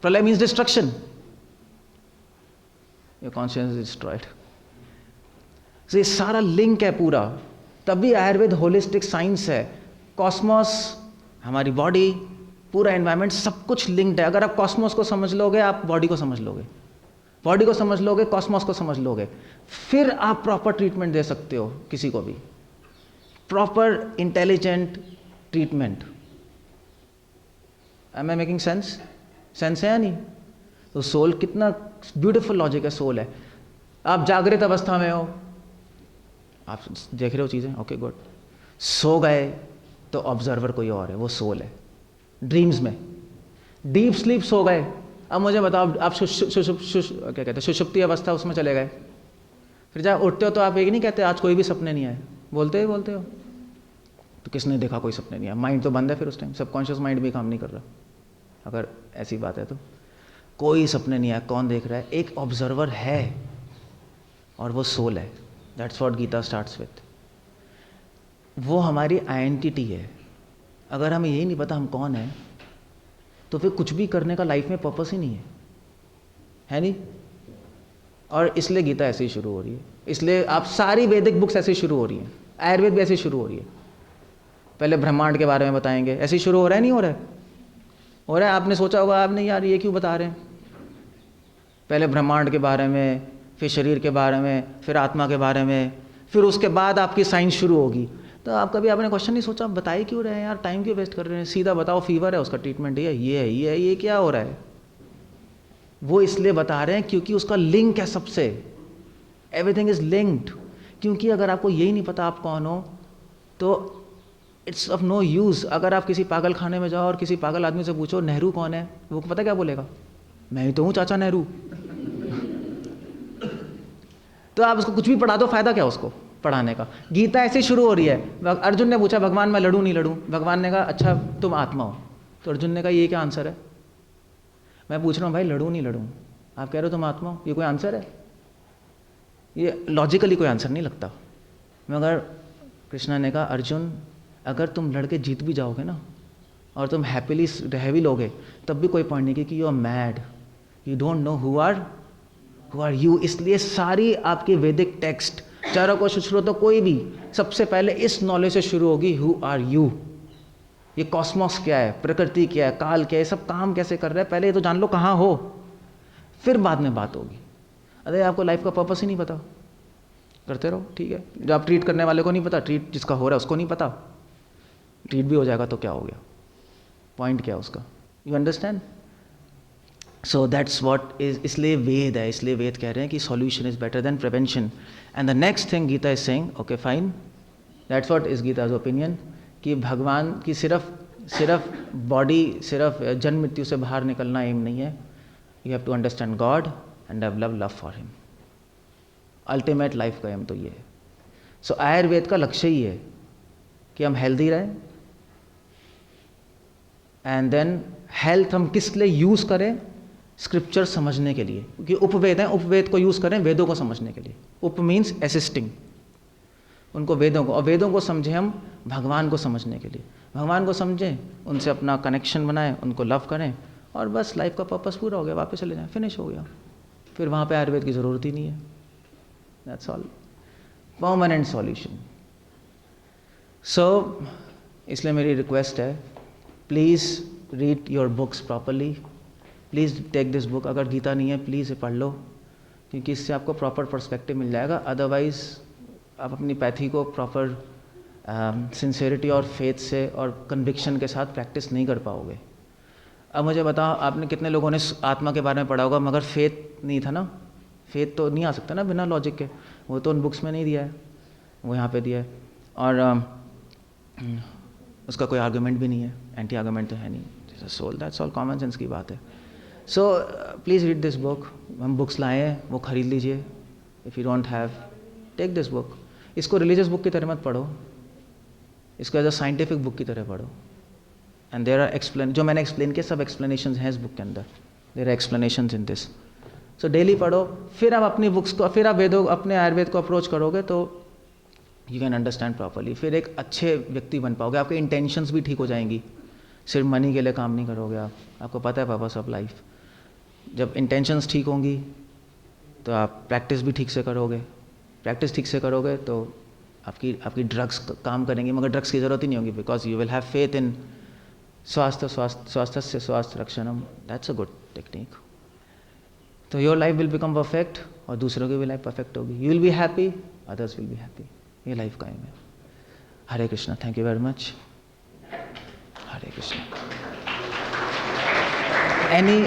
प्रलय means destruction, your conscious is destroyed. तो ये सारा लिंक है पूरा, तभी आयुर्वेद होलिस्टिक साइंस है। कॉस्मोस, हमारी बॉडी, पूरा एनवायरनमेंट, सब कुछ लिंक्ड है। अगर आप कॉस्मोस को समझ लोगे, आप बॉडी को समझ लोगे, बॉडी को समझ लोगे, कॉस्मोस को समझ लोगे, फिर आप प्रॉपर ट्रीटमेंट दे सकते हो किसी को भी, proper intelligent treatment. Am I making sense? Sense है या नहीं? तो सोल, कितना ब्यूटीफुल लॉजिक है सोल है। आप जागृत अवस्था में हो, आप देख रहे हो चीज़ें, ओके गुड। सो गए तो ऑब्जर्वर कोई और है, वो सोल है। ड्रीम्स में, डीप स्लीप सो गए, अब मुझे बताओ, आप क्या कहते हैं, सुषुप्ति अवस्था, उसमें चले गए, फिर जब उठते हो तो आप एक नहीं कहते आज कोई भी सपने नहीं आए, बोलते हो। तो किसने देखा कोई सपने नहीं आए? माइंड तो बंद है फिर उस टाइम, सबकॉन्शियस माइंड भी काम नहीं कर रहा। अगर ऐसी बात है तो कोई सपने नहीं आए, कौन देख रहा है? एक ऑब्जर्वर है और वो सोल है। That's what Gita starts with. वो हमारी आइडेंटिटी है। अगर हमें यही नहीं पता हम कौन है, तो फिर कुछ भी करने का लाइफ में पर्पस ही नहीं है नहीं? और इसलिए गीता ऐसे ही शुरू हो रही है, इसलिए आप सारी वैदिक बुक्स ऐसे शुरू हो रही हैं, आयुर्वेद भी ऐसे शुरू हो रही है। पहले ब्रह्मांड के बारे में बताएंगे, ऐसे ही शुरू हो रहा है, नहीं हो रहा है? हो रहा है। आपने सोचा होगा, आपने यार ये क्यों बता रहे हैं? पहले ब्रह्मांड के बारे में, फिर शरीर के बारे में, फिर आत्मा के बारे में, फिर उसके बाद आपकी साइंस शुरू होगी। तो आप कभी आपने क्वेश्चन नहीं सोचा, बताए क्यों रहे हैं यार, टाइम क्यों वेस्ट कर रहे हैं? सीधा बताओ, फीवर है, उसका ट्रीटमेंट ये है, ये क्या हो रहा है? वो इसलिए बता रहे हैं क्योंकि उसका लिंक है सबसे, एवरीथिंग इज लिंक्ड। क्योंकि अगर आपको यही नहीं पता आप कौन हो, तो इट्स ऑफ नो यूज़। अगर आप किसी पागल खाने में जाओ और किसी पागल आदमी से पूछो नेहरू कौन है, वो पता क्या बोलेगा? मैं ही तो हूँ चाचा नेहरू। तो आप उसको कुछ भी पढ़ा दो, फायदा क्या उसको पढ़ाने का? गीता ऐसे शुरू हो रही है। अर्जुन ने पूछा भगवान मैं लड़ूं नहीं लड़ूं? भगवान ने कहा अच्छा तुम आत्मा हो। तो अर्जुन ने कहा ये क्या आंसर है? मैं पूछ रहा हूँ भाई लड़ूं नहीं लड़ूं, आप कह रहे हो तुम आत्मा हो, ये कोई आंसर है? ये लॉजिकली कोई आंसर नहीं लगता। मगर कृष्णा ने कहा अर्जुन अगर तुम लड़के जीत भी जाओगे ना, और तुम हैप्पीली रह भी लोगे, तब भी कोई पॉइंट नहीं कि you are mad, you don't know who are you. इसलिए सारी आपकी वैदिक टेक्स्ट, चारों को शुरू तो कोई भी, सबसे पहले इस नॉलेज से शुरू होगी, हु आर यू। ये कॉस्मोस क्या है, प्रकृति क्या है, काल क्या है, सब काम कैसे कर रहा है, पहले ये तो जान लो कहाँ हो, फिर बाद में बात होगी। अरे आपको लाइफ का पर्पस ही नहीं पता, करते रहो, ठीक है। जब आप ट्रीट करने वाले को नहीं पता, ट्रीट जिसका हो रहा है उसको नहीं पता, ट्रीट भी हो जाएगा तो क्या हो गया? पॉइंट क्या है उसका? You understand? So that's what is, इसलिए वेद है, इसलिए वेद कह रहे हैं कि solution is better than prevention. And the next thing Gita is saying, okay fine, that's what is Gita's opinion, कि भगवान की सिर्फ बॉडी, सिर्फ जन्म मृत्यु से बाहर निकलना एम नहीं है। You have to understand God and develop love for him. Ultimate life का एम तो ये है। सो आयुर्वेद का लक्ष्य ही है कि हम हेल्दी रहें, एंड देन हेल्थ हम किस लिए यूज़ करें? स्क्रिप्चर समझने के लिए, क्योंकि उपवेद हैं, उपवेद को यूज़ करें वेदों को समझने के लिए। उप मीन्स असिस्टिंग, उनको वेदों को, और वेदों को समझें हम भगवान को समझने के लिए। भगवान को समझें, उनसे अपना कनेक्शन बनाएं, उनको लव करें, और बस लाइफ का पर्पस पूरा हो गया, वापस चले जाएं, फिनिश हो गया। फिर वहाँ पे आयुर्वेद की ज़रूरत ही नहीं है। That's all, permanent solution. So इसलिए मेरी रिक्वेस्ट है, please read your books properly, please take this book. अगर गीता नहीं है प्लीज़ ये पढ़ लो, क्योंकि इससे आपको प्रॉपर पर्सपेक्टिव मिल जाएगा। अदरवाइज़ आप अपनी पैथी को प्रॉपर सिंसेरिटी और फेथ से और कन्विक्शन के साथ प्रैक्टिस नहीं कर पाओगे। अब मुझे बताओ, आपने कितने लोगों ने आत्मा के बारे में पढ़ा होगा, मगर फेथ नहीं था ना? फेथ तो नहीं आ सकता ना बिना लॉजिक के, वो तो उन बुक्स में नहीं दिया है, वो यहाँ पे दिया है, और उसका कोई आर्गूमेंट भी नहीं है, एंटी आर्गूमेंट तो है नहीं। Soul, that's all, common sense की बात है। So please read this book. हम बुक्स लाए हैं, वो ख़रीद लीजिए। If you don't have, take this book. इसको रिलीजियस बुक की तरह मत पढ़ो, इसको एज अ साइंटिफिक बुक की तरह पढ़ो। एंड देयर आर जो मैंने एक्सप्लेन किया सब एक्सप्लेनेशन हैं इस बुक के अंदर, there are explanation in this. So daily पढ़ो, फिर आप अपनी बुक्स को, फिर आप वेदों, अपने आयुर्वेद को अप्रोच करोगे तो यू कैन अंडरस्टैंड प्रॉपरली, फिर एक अच्छे व्यक्ति बन पाओगे, आपके इंटेंशंस भी ठीक हो जाएंगी, सिर्फ मनी के लिए काम नहीं करोगे आप, आपको पता है पर्पस ऑफ लाइफ। जब इंटेंशंस ठीक होंगी तो आप प्रैक्टिस भी ठीक से करोगे, प्रैक्टिस ठीक से करोगे तो आपकी ड्रग्स काम करेंगी, मगर ड्रग्स की ज़रूरत ही नहीं होगी, because you will have faith in स्वास्थ्य से स्वास्थ्य रक्षणम, दैट्स अ गुड टेक्निक। तो your life will become perfect और दूसरों की भी लाइफ परफेक्ट होगी, you will be happy, others will be happy, ये लाइफ का एम है। Hare Krishna, thank you very much. Hare Krishna. Any